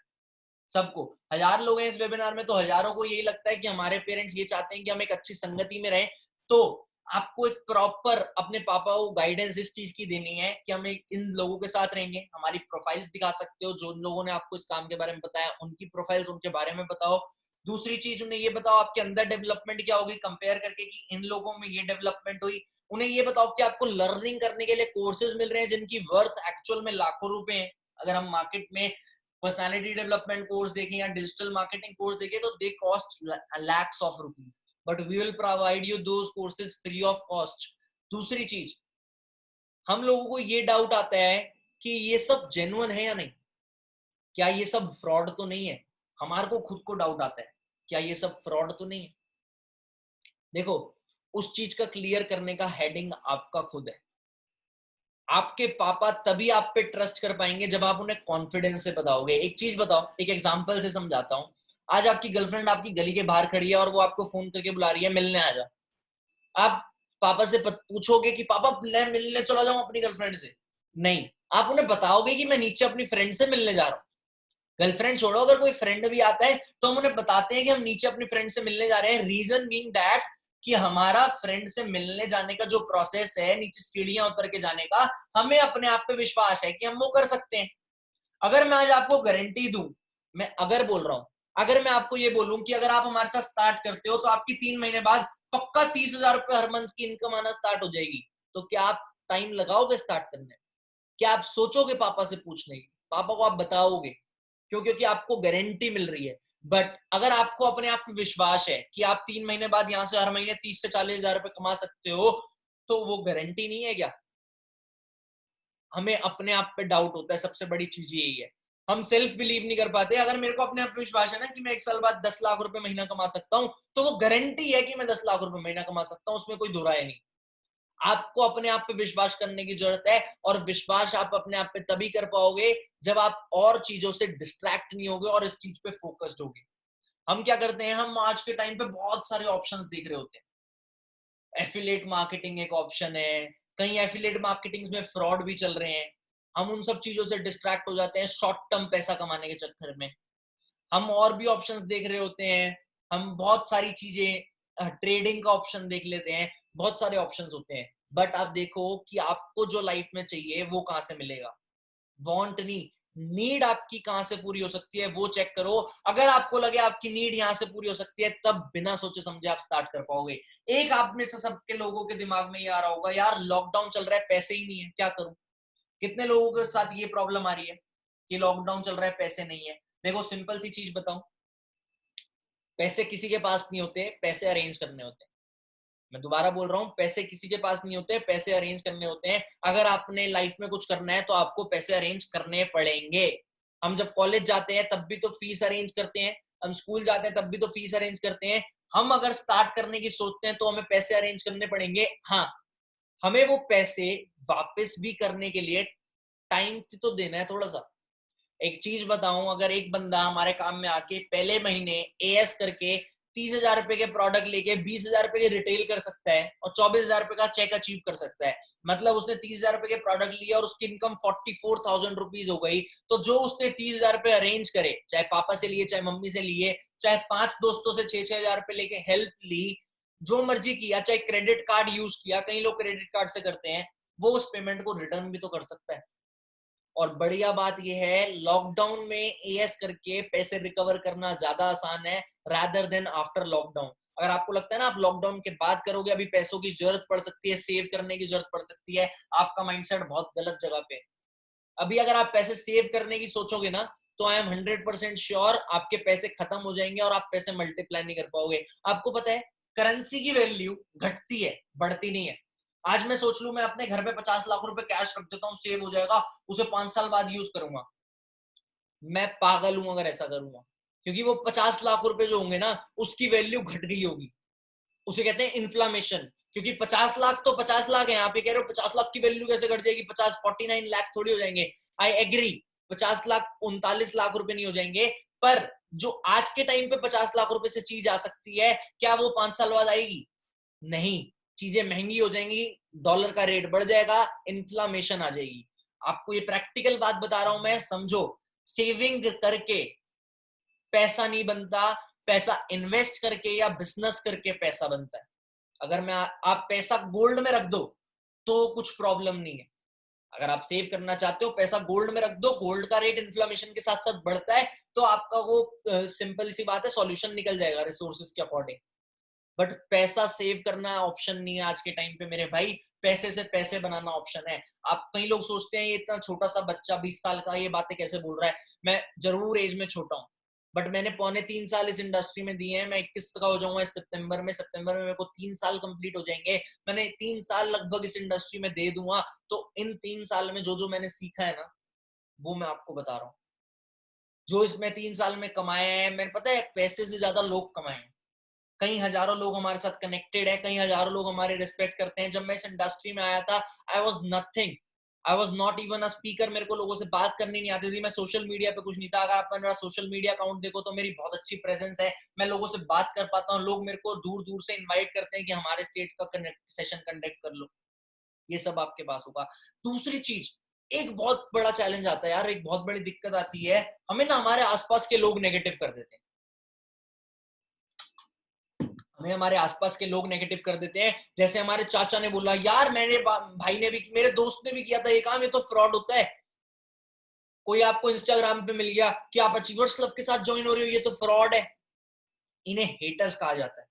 सबको। 1000 लोग हैं इस वेबिनार में, तो हजारों को यही लगता है कि हमारे पेरेंट्स ये चाहते हैं कि हम एक अच्छी संगति में रहें। तो आपको एक प्रॉपर अपने पापा को गाइडेंस इस चीज की देनी है कि हम एक इन लोगों के साथ रहेंगे। हमारी प्रोफाइल्स दिखा सकते हो, जो लोगों ने आपको इस काम के बारे में बताया उनकी प्रोफाइल्स उनके बारे में बताओ। दूसरी चीज उन्हें ये बताओ आपके अंदर डेवलपमेंट क्या होगी कंपेयर करके कि इन लोगों में ये डेवलपमेंट हुई। उन्हें ये बताओ कि आपको लर्निंग करने के लिए कोर्सेज मिल रहे हैं जिनकी वर्थ एक्चुअल में लाखों रुपए हैं। अगर हम मार्केट में पर्सनालिटी डेवलपमेंट कोर्स देखें या डिजिटल मार्केटिंग कोर्स देखें तो they cost lakhs of rupees, but we will provide you those courses free of cost. दूसरी चीज, हम लोगों को ये डाउट आता है कि ये सब जेन्युइन है या नहीं, क्या ये सब फ्रॉड तो नहीं है। हमारे को खुद को डाउट आता है क्या ये सब फ्रॉड तो नहीं है। देखो, उस चीज का क्लियर करने का हेडिंग आपका खुद है। आपके पापा तभी आप पे ट्रस्ट कर पाएंगे जब आप उन्हें कॉन्फिडेंस से बताओगे। एक चीज बताओ, एक एग्जांपल से समझाता हूं। आज आपकी गर्लफ्रेंड आपकी गली के बाहर खड़ी है और वो आपको फोन करके बुला रही है, मिलने आ जा। आप पापा से पूछोगे कि पापा मैं मिलने चला जाऊं अपनी गर्लफ्रेंड से? नहीं, आप उन्हें बताओगे कि मैं नीचे अपनी फ्रेंड से मिलने जा रहा हूं। गर्लफ्रेंड छोड़ो, अगर कोई फ्रेंड भी आता है तो हम उन्हें बताते हैं कि हम नीचे अपनी फ्रेंड से मिलने जा रहे हैं। रीजन बीइंग दैट कि हमारा फ्रेंड से मिलने जाने का जो प्रोसेस है, नीचे सीढ़ियां उतर के जाने का, हमें अपने आप पे विश्वास है कि हम वो कर सकते हैं। अगर मैं आज आपको गारंटी दूं, मैं अगर बोल रहा हूं, अगर मैं आपको ये बोलूं कि अगर आप हमारे साथ स्टार्ट करते हो तो आपकी 3 महीने बाद पक्का 30,000 रुपए हर मंथ की इनकम आना स्टार्ट हो जाएगी, तो क्या आप टाइम लगाओगे स्टार्ट करने में? क्या आप सोचोगे पापा से पूछने की? पापा को आप बताओगे? क्यों? क्योंकि आपको गारंटी मिल रही है। बट अगर आपको अपने आप पे विश्वास है कि आप 3 महीने बाद यहां से हर महीने 30 से 40,000 रुपए कमा सकते हो, तो वो गारंटी नहीं है क्या? हमें अपने आप पे डाउट होता है, सबसे बड़ी चीज यही है। हम सेल्फ बिलीव नहीं कर पाते। अगर मेरे को अपने आप पे विश्वास है ना कि मैं 1 साल बाद 10 लाख रुपए महीना कमा सकता हूं, तो वो गारंटी है कि मैं 10 लाख रुपए महीना कमा सकता हूं, उसमें कोई दो राय नहीं। आपको अपने आप पे विश्वास करने की जरूरत है, और विश्वास आप अपने आप पे तभी कर पाओगे जब आप और चीजों से डिस्ट्रैक्ट नहीं होगे और इस चीज पे फोकस्ड होगे। हम क्या करते हैं, हम आज के टाइम पे बहुत सारे ऑप्शंस देख रहे होते हैं। एफिलिएट मार्केटिंग एक ऑप्शन है, कई एफिलिएट मार्केटिंग में फ्रॉड भी चल रहे हैं। हम उन सब चीजों से डिस्ट्रैक्ट हो जाते हैं शॉर्ट टर्म पैसा कमाने के चक्कर में। हम और भी ऑप्शंस देख रहे होते हैं, हम बहुत सारी चीजें, ट्रेडिंग का ऑप्शन देख लेते हैं, बहुत सारे ऑप्शंस होते हैं। बट आप देखो कि आपको जो लाइफ में चाहिए वो कहां से मिलेगा। वांट नहीं, नीड आपकी कहां से पूरी हो सकती है वो चेक करो। अगर आपको लगे आपकी नीड यहां से पूरी हो सकती है, तब बिना सोचे समझे आप स्टार्ट कर पाओगे। एक आप में से सबके लोगों के दिमाग में ये आ रहा होगा, यार लॉकडाउन चल रहा है, पैसे ही नहीं है, क्या करूं? कितने लोगों के साथ ये प्रॉब्लम आ रही है कि लॉकडाउन चल रहा है, पैसे नहीं है? देखो सिंपल सी चीज बताऊं, पैसे किसी के पास नहीं होते, पैसे अरेंज करने होते हैं। मैं दोबारा बोल रहा हूं, पैसे किसी के पास नहीं होते, पैसे अरेंज करने होते हैं। अगर आपने लाइफ में कुछ करना है तो आपको पैसे अरेंज करने पड़ेंगे। हम जब कॉलेज जाते हैं तब भी तो फीस अरेंज करते हैं, हम स्कूल जाते हैं तब भी तो फीस अरेंज करते हैं। हम अगर स्टार्ट करने की सोचते हैं तो हमें पैसे अरेंज करने पड़ेंगे। हाँ, हमें वो पैसे वापस भी करने के लिए टाइम तो देना है थोड़ा सा। एक चीज बताऊं, अगर एक बंदा हमारे काम में आके पहले महीने एएस करके 30,000 रुपए के प्रोडक्ट लेके 20,000 रुपए के रिटेल कर सकता है और 24,000 रुपए का चेक अचीव कर सकता है, मतलब उसने 30,000 रुपए के प्रोडक्ट लिया और उसकी इनकम 44,000 रुपीज हो गई, तो जो उसने 30,000 रुपए अरेंज करे, चाहे पापा से लिए, चाहे मम्मी से लिए, चाहे 5 दोस्तों से 6,000 रुपए लेके हेल्प ली, जो मर्जी किया, चाहे क्रेडिट कार्ड यूज किया, कई लोग क्रेडिट कार्ड से करते हैं, वो उस पेमेंट को रिटर्न भी तो कर सकता है। और बढ़िया बात यह है, लॉकडाउन में एएस करके पैसे रिकवर करना ज्यादा आसान है रादर देन आफ्टर लॉकडाउन। अगर आपको लगता है ना आप लॉकडाउन के बाद करोगे, अभी पैसों की जरूरत पड़ सकती है, सेव करने की जरूरत पड़ सकती है, आपका माइंडसेट बहुत गलत जगह पे है। अभी अगर आप पैसे सेव करने की सोचोगे ना, तो आई एम 100% श्योर आपके पैसे खत्म हो जाएंगे और आप पैसे मल्टीप्लाई नहीं कर पाओगे। आपको पता है, करेंसी की वैल्यू घटती है, बढ़ती नहीं है। आज मैं सोच लूं मैं अपने घर पे 50 लाख रुपए कैश रख देता हूँ, सेव हो जाएगा, उसे 5 साल बाद यूज करूंगा, मैं पागल हूं अगर ऐसा करूंगा। क्योंकि वो 50 लाख रुपए जो होंगे ना, उसकी वैल्यू घट गई होगी। उसे कहते हैं इन्फ्लामेशन। क्योंकि 50 लाख तो 50 लाख है, आप ये कह रहे हो 50 लाख की वैल्यू कैसे घट जाएगी, 49 लाख थोड़ी हो जाएंगे। आई एग्री, 50 लाख 39 लाख रुपए नहीं हो जाएंगे, पर जो आज के टाइम पे 50 लाख रुपए से चीज आ सकती है, क्या वो 5 साल बाद आएगी? नहीं, चीजें महंगी हो जाएंगी, डॉलर का रेट बढ़ जाएगा, इन्फ्लामेशन आ जाएगी। आपको ये प्रैक्टिकल बात बता रहा हूं मैं, समझो। सेविंग करके पैसा नहीं बनता, पैसा इन्वेस्ट करके या बिजनेस करके पैसा बनता है। अगर मैं आप पैसा गोल्ड में रख दो तो कुछ प्रॉब्लम नहीं है। अगर आप सेव करना चाहते हो, पैसा गोल्ड में रख दो, गोल्ड का रेट इन्फ्लेमेशन के साथ साथ बढ़ता है, तो आपका वो सिंपल सी बात है, सॉल्यूशन निकल जाएगा रिसोर्सेज के अकॉर्डिंग। बट पैसा सेव करना ऑप्शन नहीं है आज के टाइम पे मेरे भाई, पैसे से पैसे बनाना ऑप्शन है। आप कई लोग सोचते हैं ये इतना छोटा सा बच्चा 20 साल का ये बातें कैसे बोल रहा है। मैं जरूर एज में छोटा हूँ, बट मैंने 3.25 साल इस इंडस्ट्री में दिए हैं। मैं 21 का हो जाऊंगा इस सितंबर में मेरे को 3 साल कंप्लीट हो जाएंगे। मैंने 3 साल लगभग इस इंडस्ट्री में दे दूंगा, तो इन 3 साल में जो जो मैंने सीखा है ना, वो मैं आपको बता रहा हूँ। जो इसमें 3 साल में कमाए हैं, मैंने पता है पैसे से ज्यादा लोग कमाए हैं। कई हजारों लोग हमारे साथ कनेक्टेड है, कई हजारों लोग हमारे रिस्पेक्ट करते हैं। जब मैं इस इंडस्ट्री में आया था, I was nothing. I was not even a speaker, मेरे को लोगों से बात करनी नहीं आती थी, मैं सोशल मीडिया पे कुछ नहीं था। अगर आप मेरा सोशल मीडिया अकाउंट देखो तो मेरी बहुत अच्छी प्रेजेंस है, मैं लोगों से बात कर पाता हूँ, लोग मेरे को दूर दूर से इन्वाइट करते हैं कि हमारे स्टेट का सेशन कंडक्ट कर लो। ये सब आपके पास होगा। दूसरी चीज, एक बहुत बड़ा चैलेंज आता है यार, एक बहुत बड़ी दिक्कत आती है, हमें ना हमारे आसपास के लोग नेगेटिव कर देते हैं, हमें हमारे आसपास के लोग नेगेटिव कर देते हैं। जैसे हमारे चाचा ने बोला, यार मेरे भाई ने भी, मेरे दोस्त ने भी किया था ये काम, ये तो फ्रॉड होता है। कोई आपको इंस्टाग्राम पे मिल गया कि आप अचीवर्स क्लब के साथ ज्वाइन हो रहे हो, ये तो फ्रॉड है। इन्हें हेटर्स कहा जाता है।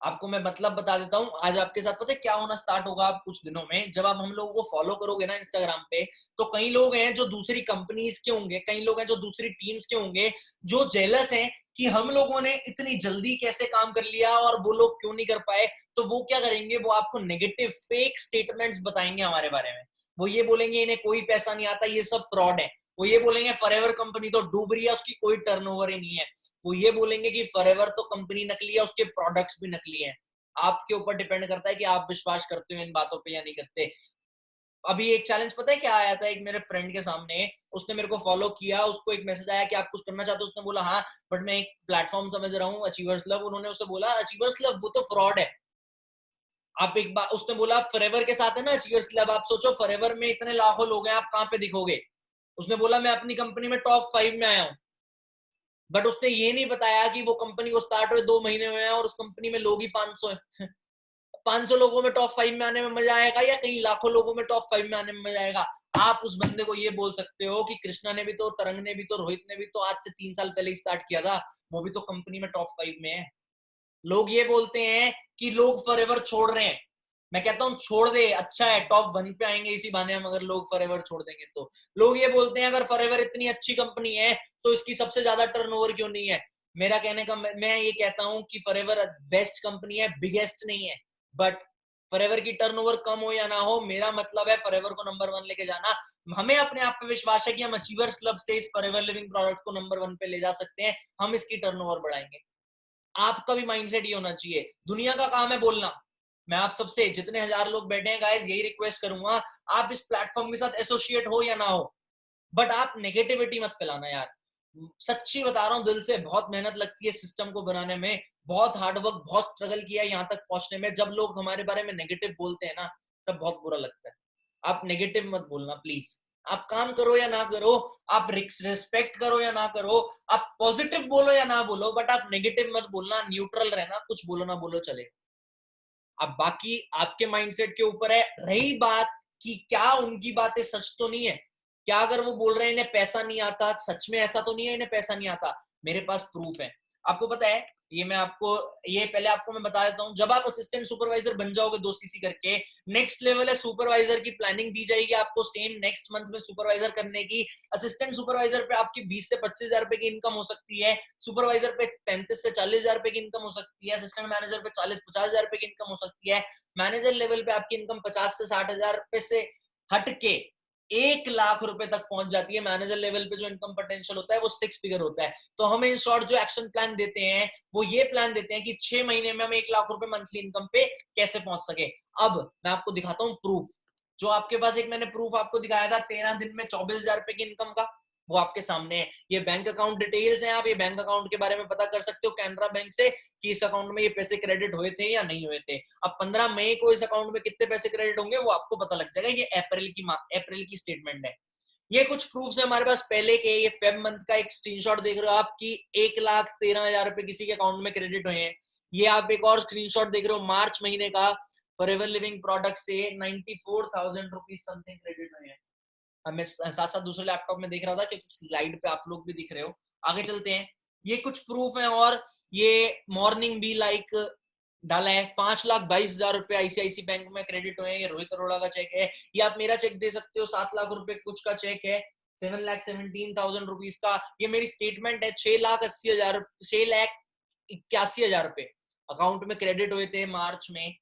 आपको मैं मतलब बता देता हूँ, आज आपके साथ पता है क्या होना स्टार्ट होगा आप कुछ दिनों में, जब आप हम लोगों को फॉलो करोगे ना इंस्टाग्राम पे, तो कई लोग हैं जो दूसरी कंपनीज के होंगे, कई लोग हैं जो दूसरी टीम्स के होंगे, जो जेलस हैं कि हम लोगों ने इतनी जल्दी कैसे काम कर लिया और वो लोग क्यों नहीं कर पाए। तो वो क्या करेंगे, वो आपको नेगेटिव फेक स्टेटमेंट्स बताएंगे हमारे बारे में। वो ये बोलेंगे इन्हें कोई पैसा नहीं आता, ये सब फ्रॉड है। वो ये बोलेंगे फॉरएवर कंपनी तो डूब रही है, उसकी कोई टर्नओवर ही नहीं है। वो ये बोलेंगे कि फॉरएवर तो कंपनी नकली है, उसके प्रोडक्ट्स भी नकली हैं। आपके ऊपर डिपेंड करता है कि आप विश्वास करते हो इन बातों पे या नहीं करते। अभी एक चैलेंज पता है क्या आया था, एक मेरे फ्रेंड के सामने, उसने मेरे को फॉलो किया, उसको एक मैसेज आया कि आप कुछ करना चाहते हो, उसने बोला हाँ, बट मैं एक प्लेटफॉर्म समझ रहा हूँ अचीवर्स लव। उन्होंने उसे बोला अचीवर्स लव वो तो फ्रॉड है। आप एक बार, उसने बोला फॉरएवर के साथ है ना अचीवर्स लव, आप सोचो फॉरएवर में इतने लाखों लोग हैं, आप कहाँ पे दिखोगे। उसने बोला मैं अपनी कंपनी में टॉप 5 में आया हूँ। बट उसने ये नहीं बताया कि वो कंपनी को स्टार्ट हुए 2 महीने हुए हैं और उस कंपनी में लोग ही 500 है। 500 लोगों में टॉप 5 में आने में मजा आएगा या कई लाखों लोगों में टॉप 5 में आने में मजा आएगा। आप उस बंदे को ये बोल सकते हो कि कृष्णा ने भी तो, तरंग ने भी तो, रोहित ने भी तो आज से 3 साल पहले ही स्टार्ट किया था, वो भी तो कंपनी में टॉप 5 में है। लोग ये बोलते हैं कि लोग फॉरएवर छोड़ रहे हैं, मैं कहता हूँ छोड़ दे, अच्छा है, टॉप 1 पे आएंगे इसी बहाने हम, अगर लोग फॉरएवर छोड़ देंगे तो। लोग ये बोलते हैं अगर फॉरएवर इतनी अच्छी कंपनी है तो इसकी सबसे ज्यादा टर्नओवर क्यों नहीं है। मेरा कहने का, मैं ये कहता हूँ कि फॉरएवर बेस्ट कंपनी है, बिगेस्ट नहीं है, बट फॉरएवर की टर्नओवर कम हो या ना हो, मेरा मतलब है फॉरएवर को नंबर 1 लेके जाना। हमें अपने आप पे विश्वास है कि हम अचीवर्स क्लब से इस फॉरएवर लिविंग प्रोडक्ट को नंबर 1 पे ले जा सकते हैं, हम इसकी टर्नओवर बढ़ाएंगे। आपका भी माइंडसेट ये होना चाहिए। दुनिया का काम है बोलना। मैं आप सबसे, जितने 1000 लोग बैठे हैं गाइस, यही रिक्वेस्ट करूंगा, आप इस प्लेटफॉर्म के साथ एसोसिएट हो या ना हो, बट आप नेगेटिविटी मत फैलाना यार। सच्ची बता रहा हूँ दिल से, बहुत मेहनत लगती है सिस्टम को बनाने में, बहुत हार्डवर्क, बहुत स्ट्रगल किया है यहाँ तक पहुंचने में। जब लोग हमारे बारे में नेगेटिव बोलते हैं ना, तब बहुत बुरा लगता है। आप नेगेटिव मत बोलना प्लीज। आप काम करो या ना करो, आप रिस्पेक्ट करो या ना करो, आप पॉजिटिव बोलो या ना बोलो, बट आप नेगेटिव मत बोलना, न्यूट्रल रहना, कुछ बोलो ना बोलो चले। अब बाकी आपके माइंडसेट के ऊपर है। रही बात कि क्या उनकी बातें सच तो नहीं है, क्या अगर वो बोल रहे हैं इन्हें पैसा नहीं आता, सच में ऐसा तो नहीं है इन्हें पैसा नहीं आता। मेरे पास प्रूफ है। आपको पता है, ये मैं आपको, ये पहले आपको मैं बता देता हूं, जब आप असिस्टेंट सुपरवाइजर बन जाओगे 2 CC करके, नेक्स्ट लेवल है सुपरवाइजर की, प्लानिंग दी जाएगी आपको सेम नेक्स्ट मंथ में सुपरवाइजर करने की। असिस्टेंट सुपरवाइजर पे आपकी 20 से 25 हजार रुपए की इनकम हो सकती है, सुपरवाइजर पे 35 से 40 हजार रुपए की इनकम हो सकती है, असिस्टेंट मैनेजर पे 40-50 हजार रुपए की इनकम हो सकती है, मैनेजर लेवल पे आपकी इनकम 50 से 60 हजार रुपए से हट के 1 लाख रुपए तक पहुंच जाती है। मैनेजर लेवल पे जो इनकम पोटेंशियल होता है वो 6 फिगर होता है। तो हमें इन शॉर्ट जो एक्शन प्लान देते हैं, वो ये प्लान देते हैं कि 6 महीने में हम 1 लाख रुपए मंथली इनकम पे कैसे पहुंच सके। अब मैं आपको दिखाता हूँ प्रूफ। जो आपके पास एक मैंने प्रूफ आपको दिखाया था 13 दिन में 24 हजार रुपए की इनकम का, वो आपके सामने है। ये बैंक अकाउंट डिटेल्स हैं, आप ये बैंक अकाउंट के बारे में पता कर सकते हो कैनरा बैंक से कि इस अकाउंट में ये पैसे क्रेडिट हुए थे या नहीं हुए थे। अब 15 मई को इस अकाउंट में कितने पैसे क्रेडिट होंगे वो आपको पता लग जाएगा। ये अप्रैल की स्टेटमेंट है। ये कुछ प्रूफ है हमारे पास पहले के। ये फेब मंथ का एक स्क्रीनशॉट देख रहे हो आप कि 1,13,000 रुपए किसी के अकाउंट में क्रेडिट हुए हैं। ये आप एक और स्क्रीनशॉट देख रहे हो मार्च महीने का, फॉरएवर लिविंग प्रोडक्ट से 94,000 रुपीज समथिंग क्रेडिट हुए हैं। मैं साथ साथ दूसरे लैपटॉप में देख रहा था कि स्लाइड पे आप लोग भी दिख रहे हो। आगे चलते हैं। ये कुछ प्रूफ है। और ये मॉर्निंग भी लाइक डाला है, 5,22,000 रुपए आईसीआईसी बैंक में क्रेडिट हुए हैं। ये रोहित अरोड़ा का चेक है। ये आप मेरा चेक दे सकते हो, 7 लाख रुपए कुछ का चेक है, 7,17,000 रुपीज का। ये मेरी स्टेटमेंट है, 6,80,000, 6,81,000 रुपए अकाउंट में क्रेडिट हुए थे मार्च में।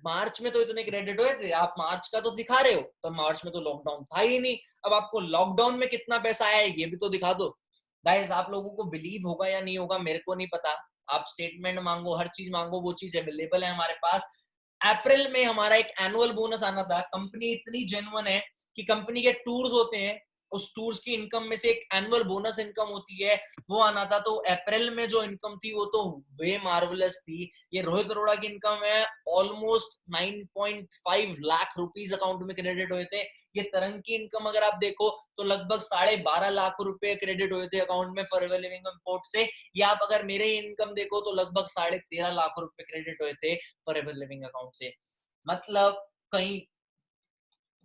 मार्च में तो इतने क्रेडिट हुए थे, आप मार्च का तो दिखा रहे हो, तो मार्च में तो लॉकडाउन था ही नहीं। अब आपको लॉकडाउन में कितना पैसा आया है ये भी तो दिखा दो। गाइस आप लोगों को बिलीव होगा या नहीं होगा मेरे को नहीं पता, आप स्टेटमेंट मांगो, हर चीज मांगो, वो चीज अवेलेबल है हमारे पास। अप्रैल में हमारा एक एनुअल बोनस आना था। कंपनी इतनी जेन्युइन है कि कंपनी के टूर्स होते हैं, उस टूर्स की इनकम में से एक एनुअल बोनस इनकम होती है, वो आना था। तो अप्रैल में जो इनकम थी वो तो वे मार्वलस थी। ये रोहित अरोड़ा की इनकम है, ऑलमोस्ट 9.5 लाख रुपीस अकाउंट में क्रेडिट हुए थे। ये तरंग की इनकम अगर आप देखो तो लगभग 12.5 लाख रुपए क्रेडिट हुए थे अकाउंट में फॉरएवर लिविंग इंपोर्ट से। या आप अगर मेरे इनकम देखो तो लगभग 13.5 लाख रुपए क्रेडिट हुए थे फॉरएवर लिविंग अकाउंट से। मतलब कहीं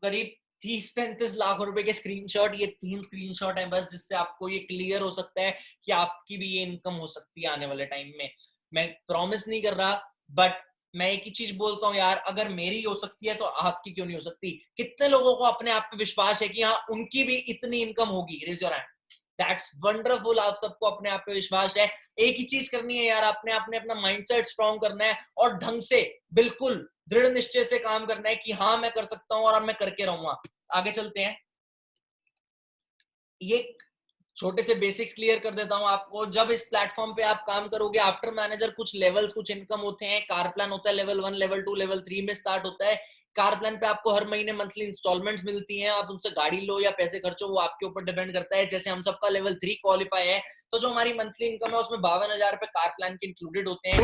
करीब 30-35 लाख रुपए के स्क्रीनशॉट, ये 3 स्क्रीनशॉट है बस, जिससे आपको ये क्लियर हो सकता है कि आपकी भी ये इनकम हो सकती है आने वाले टाइम में। मैं प्रॉमिस नहीं कर रहा, बट मैं एक ही चीज बोलता हूँ यार, अगर मेरी हो सकती है तो आपकी क्यों नहीं हो सकती? कितने लोगों को अपने आप पे विश्वास है कि हाँ उनकी भी इतनी इनकम होगी? Raise your hand. That's wonderful. आप सबको अपने आप पे विश्वास है। एक ही चीज करनी है यार, आपने अपना माइंडसेट स्ट्रॉन्ग करना है और ढंग से, बिल्कुल दृढ़ निश्चय से काम करना है कि हाँ मैं कर सकता हूँ और अब मैं करके रहूंगा। आगे चलते हैं। ये छोटे से बेसिक्स क्लियर कर देता हूं आपको। जब इस प्लेटफॉर्म पे आप काम करोगे, आफ्टर मैनेजर कुछ लेवल्स, कुछ इनकम होते हैं। कार प्लान होता है लेवल 1, लेवल 2, लेवल 3 में स्टार्ट होता है। कार प्लान पे आपको हर महीने मंथली इंस्टॉलमेंट्स मिलती हैं, आप उनसे गाड़ी लो या पैसे खर्चो, वो आपके ऊपर डिपेंड करता है। जैसे हम सबका लेवल 3 क्वालिफाई है, तो जो हमारी मंथली इनकम है उसमें 52,000 रुपए कार प्लान के इंक्लूडेड होते हैं।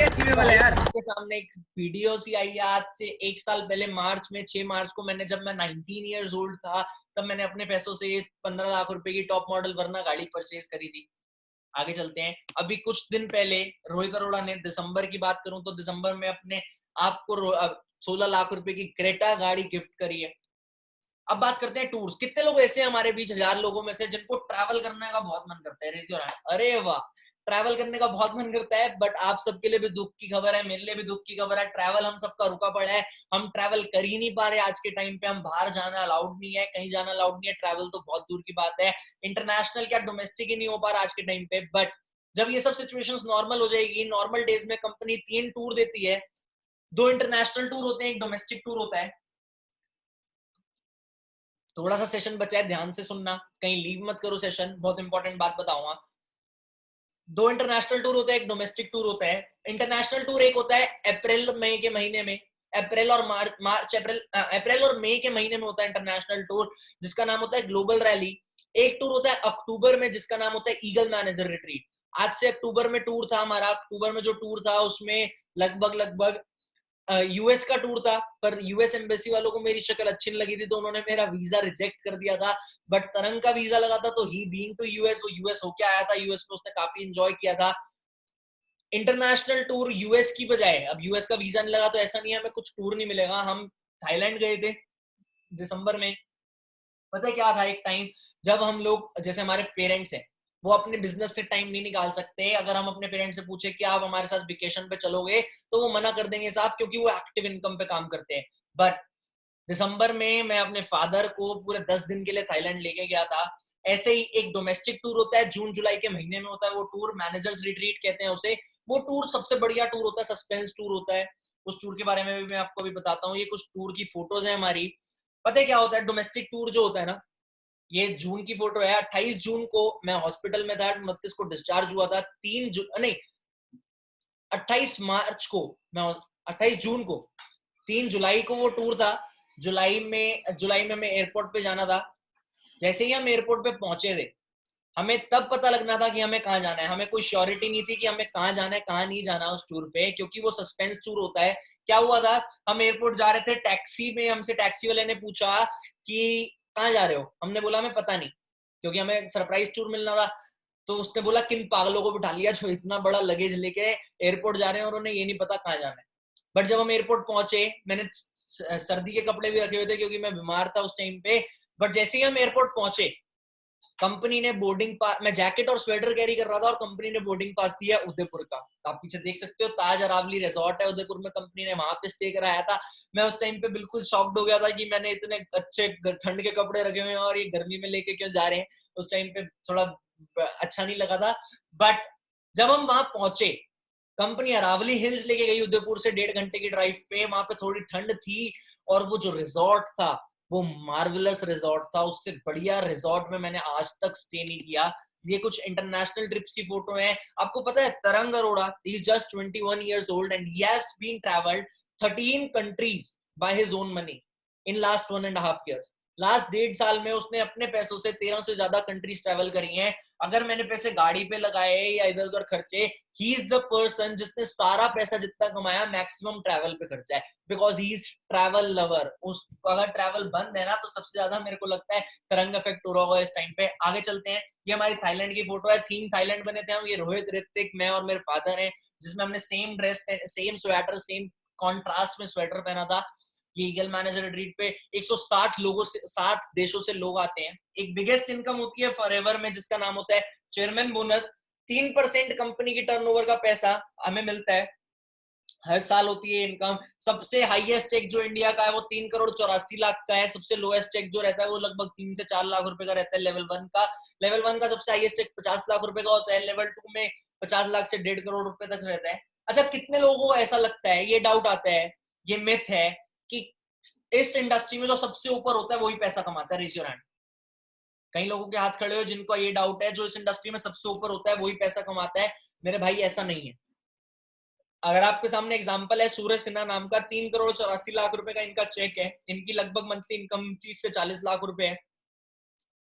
अचीवेबल है यार। आपके सामने एक वीडियो सी आई है आज से 1 साल पहले, मार्च में 6 मार्च को मैंने, जब मैं 19 इयर्स ओल्ड था, तब मैंने अपने पैसों से 15 लाख रुपए की टॉप मॉडल वरना गाड़ी परचेज करी थी। आगे चलते हैं। अभी कुछ दिन पहले रोहित अरोड़ा ने, दिसंबर की बात करूं तो दिसंबर में अपने आपको 16 लाख रुपए की क्रेटा गाड़ी गिफ्ट करी है। अब बात करते हैं टूर्स। कितने लोग ऐसे हैं हमारे बीच 1000 लोगों में से जिनको ट्रैवल करने का बहुत मन करता है? Raise your hand. अरे वाह, ट्रैवल करने का बहुत मन करता है। बट आप सबके लिए भी दुख की खबर है, मेरे लिए भी दुख की खबर है। ट्रैवल हम सबका रुका पड़ा है, हम ट्रैवल कर ही नहीं पा रहे आज के टाइम पे। हम बाहर जाना अलाउड नहीं है, कहीं जाना अलाउड नहीं है, ट्रैवल तो बहुत दूर की बात है। इंटरनेशनल क्या डोमेस्टिक ही नहीं हो पा रहा आज के टाइम पे। बट जब ये सब सिचुएशंस नॉर्मल हो जाएगी, नॉर्मल डेज में कंपनी 3 टूर देती है, 2 इंटरनेशनल टूर होते हैं, 1 डोमेस्टिक टूर होता है। थोड़ा सा सेशन बचा है, ध्यान से सुनना, कहीं लीव मत करो सेशन, बहुत इंपॉर्टेंट बात बताऊंगा। 2 इंटरनेशनल टूर होते हैं, 1 डोमेस्टिक टूर होता है। इंटरनेशनल टूर एक होता है अप्रैल मई के महीने में, अप्रैल और अप्रैल और मई के महीने में होता है इंटरनेशनल टूर, जिसका नाम होता है ग्लोबल रैली। एक टूर होता है अक्टूबर में, जिसका नाम होता है ईगल मैनेजर रिट्रीट। आज से अक्टूबर में टूर था हमारा। अक्टूबर में जो टूर था उसमें लगभग यूएस का टूर था, पर यूएस एम्बेसी वालों को मेरी शक्ल अच्छी नहीं लगी थी, तो उन्होंने मेरा वीजा रिजेक्ट कर दिया था। बट तरंग का वीजा लगा था, तो ही बीइंग टू यूएस, वो यूएस होके आया था। यूएस में उसने काफी एंजॉय किया था। इंटरनेशनल टूर यूएस की बजाय, अब यूएस का वीजा नहीं लगा तो ऐसा नहीं है हमें कुछ टूर नहीं मिलेगा। हम थाईलैंड गए थे दिसंबर में। पता है क्या था, एक टाइम जब हम लोग, जैसे हमारे पेरेंट्स हैं, वो अपने बिजनेस से टाइम नहीं निकाल सकते। अगर हम अपने पेरेंट्स से पूछे कि आप हमारे साथ वेकेशन पे चलोगे, तो वो मना कर देंगे साफ, क्योंकि वो एक्टिव इनकम पे काम करते हैं। बट दिसंबर में मैं अपने फादर को पूरे 10 दिन के लिए थाईलैंड लेके गया था। ऐसे ही एक डोमेस्टिक टूर होता है, जून जुलाई के महीने में होता है वो टूर, मैनेजर्स रिट्रीट कहते हैं उसे। वो टूर सबसे बढ़िया टूर होता है, सस्पेंस टूर होता है। उस टूर के बारे में भी मैं आपको अभी बताता हूँ। ये कुछ टूर की फोटोज है हमारी। पता है क्या होता है, डोमेस्टिक टूर जो होता है ना, ये जून की फोटो है। 28 जून को मैं हॉस्पिटल में था, 29 को डिस्चार्ज हुआ था। 28 मार्च को मैं, 28 जून को, 3 जुलाई को वो टूर था। जुलाई में मैं एयरपोर्ट पे जाना था। जैसे ही हम एयरपोर्ट पे पहुंचे थे, हमें तब पता लगना था कि हमें कहाँ जाना है। हमें कोई श्योरिटी नहीं थी कि हमें कहाँ जाना है, कहाँ नहीं जाना उस टूर पे, क्योंकि वो सस्पेंस टूर होता है। क्या हुआ था, हम एयरपोर्ट जा रहे थे, टैक्सी में हमसे टैक्सी वाले ने पूछा कि कहाँ जा रहे हो। हमने बोला हमें पता नहीं, क्योंकि हमें सरप्राइज टूर मिलना था। तो उसने बोला किन पागलों को बिठा लिया जो इतना बड़ा लगेज लेके एयरपोर्ट जा रहे हैं और उन्हें ये नहीं पता कहाँ जाना है। बट जब हम एयरपोर्ट पहुंचे, मैंने सर्दी के कपड़े भी रखे हुए थे क्योंकि मैं बीमार था उस टाइम पे। बट जैसे ही हम एयरपोर्ट पहुंचे, कंपनी ने बोर्डिंग पास, मैं जैकेट और स्वेटर कैरी कर रहा था, और कंपनी ने बोर्डिंग पास दिया उदयपुर का। आप पीछे देख सकते हो, ताज अरावली रिजॉर्ट है उदयपुर में, कंपनी ने वहां पे स्टे कराया था। मैं उस टाइम पे बिल्कुल शॉक्ड हो गया था कि मैंने इतने अच्छे ठंड के कपड़े रखे हुए हैं और ये गर्मी में लेके क्यों जा रहे हैं। उस टाइम पे थोड़ा अच्छा नहीं लगा था। बट जब हम वहां पहुंचे, कंपनी अरावली हिल्स लेके गई उदयपुर से 1.5 घंटे की ड्राइव पे। वहां पे थोड़ी ठंड थी, और वो जो रिजॉर्ट था वो मार्वलस रिजॉर्ट था। उससे बढ़िया रिजॉर्ट में मैंने आज तक स्टे नहीं किया। ये कुछ इंटरनेशनल ट्रिप्स की फोटो है। आपको पता है तरंग Arora, he is just 21 years old and he has been traveled 13 countries by his own money in last 1.5 years। Last 1.5 साल में उसने अपने पैसों से 13 से ज्यादा कंट्रीज ट्रैवल करी हैं। अगर मैंने पैसे गाड़ी पे लगाए या इधर उधर खर्चे, ही इज द पर्सन जिसने सारा पैसा जितना कमाया मैक्सिमम ट्रैवल पे खर्चा है, because he is travel lover. उसको अगर ट्रैवल बंद है ना तो सबसे ज्यादा मेरे को लगता है तरंग इफेक्ट हो रहा होगा इस टाइम पे। आगे चलते हैं, ये हमारी थाईलैंड की फोटो है, थीम थाईलैंड बने थे हम। ये रोहित, ऋतिक, मैं और मेरे फादर हैं, जिसमें हमने same dress, same sweater, same contrast में स्वेटर पहना था। ये ईगल मैनेजर रिट्रीट पे 160 लोगों से 60 देशों से लोग आते हैं। एक बिगेस्ट इनकम होती है फॉरएवर में जिसका नाम होता है चेयरमैन बोनस। 3% कंपनी की टर्नओवर का पैसा हमें मिलता है, हर साल होती है इनकम। सबसे हाईएस्ट चेक जो इंडिया का है वो 3,84,00,000 का है। सबसे लोएस्ट चेक जो रहता है वो लगभग 3 से 4 लाख रुपए का रहता है लेवल 1 का। लेवल 1 का सबसे हाईएस्ट चेक 50 लाख रुपए का होता है। लेवल 2 में 50 लाख से 1.5 करोड़ रुपए तक रहता है। अच्छा, कितने लोगों को ऐसा लगता है, ये डाउट आता है, ये मिथ है कि इस इंडस्ट्री में जो सबसे ऊपर होता है वही पैसा कमाता है? Raise your hand. कई लोगों के हाथ खड़े हो जिनको ये डाउट है, जो इस इंडस्ट्री में सबसे ऊपर होता है वही पैसा कमाता है। मेरे भाई ऐसा नहीं है। अगर आपके सामने एग्जांपल है सूरज सिन्हा नाम का, 3,84,00,000 रुपए का इनका चेक है। इनकी लगभग मंथली इनकम 30 से 40 लाख रुपए है।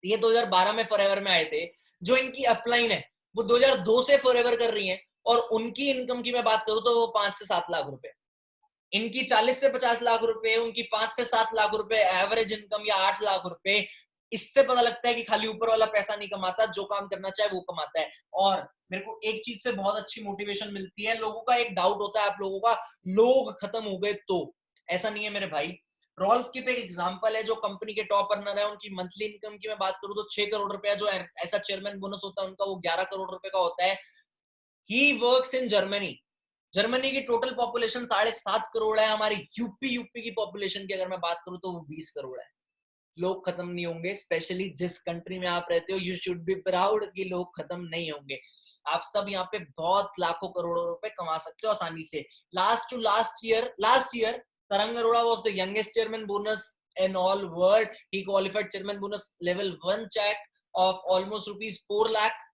ये 2012 में फॉरएवर में आए थे। जो इनकी अपलाइन है वो 2002 से फॉरएवर कर रही है, और उनकी इनकम की मैं बात करूं तो वो 5 से 7 लाख रुपए। इनकी 40 से 50 लाख रुपए, उनकी 5 से 7 लाख रुपए एवरेज इनकम, या 8 लाख रुपए। इससे पता लगता है कि खाली ऊपर वाला पैसा नहीं कमाता, जो काम करना चाहे वो कमाता है। और मेरे को एक चीज से बहुत अच्छी मोटिवेशन मिलती है। लोगों का एक डाउट होता है, आप लोगों का, लोग खत्म हो गए तो। ऐसा नहीं है मेरे भाई। रॉल्फ की पे एक एग्जांपल है, जो कंपनी के टॉप अर्नर है। उनकी मंथली इनकम की मैं बात करूं तो 6 करोड़ रुपया जो ऐसा चेयरमैन बोनस होता है उनका, वो 11 करोड़ रुपए का होता है। He works in Germany. Germany की टोटल पॉपुलेशन 7.5 करोड़ है। हमारी यूपी की पॉपुलेशन की अगर मैं बात करूं तो वो 20 करोड़ है। लोग खत्म नहीं होंगे, स्पेशली जिस कंट्री में आप रहते हो। यू शुड बी प्राउड कि लोग खत्म नहीं होंगे। आप सब यहाँ पे बहुत लाखों करोड़ों रुपए कमा सकते हो आसानी से। लास्ट ईयर तरंग Arora was the youngest chairman bonus in all world. He qualified chairman bonus level 1 check of almost ₹4 lakh.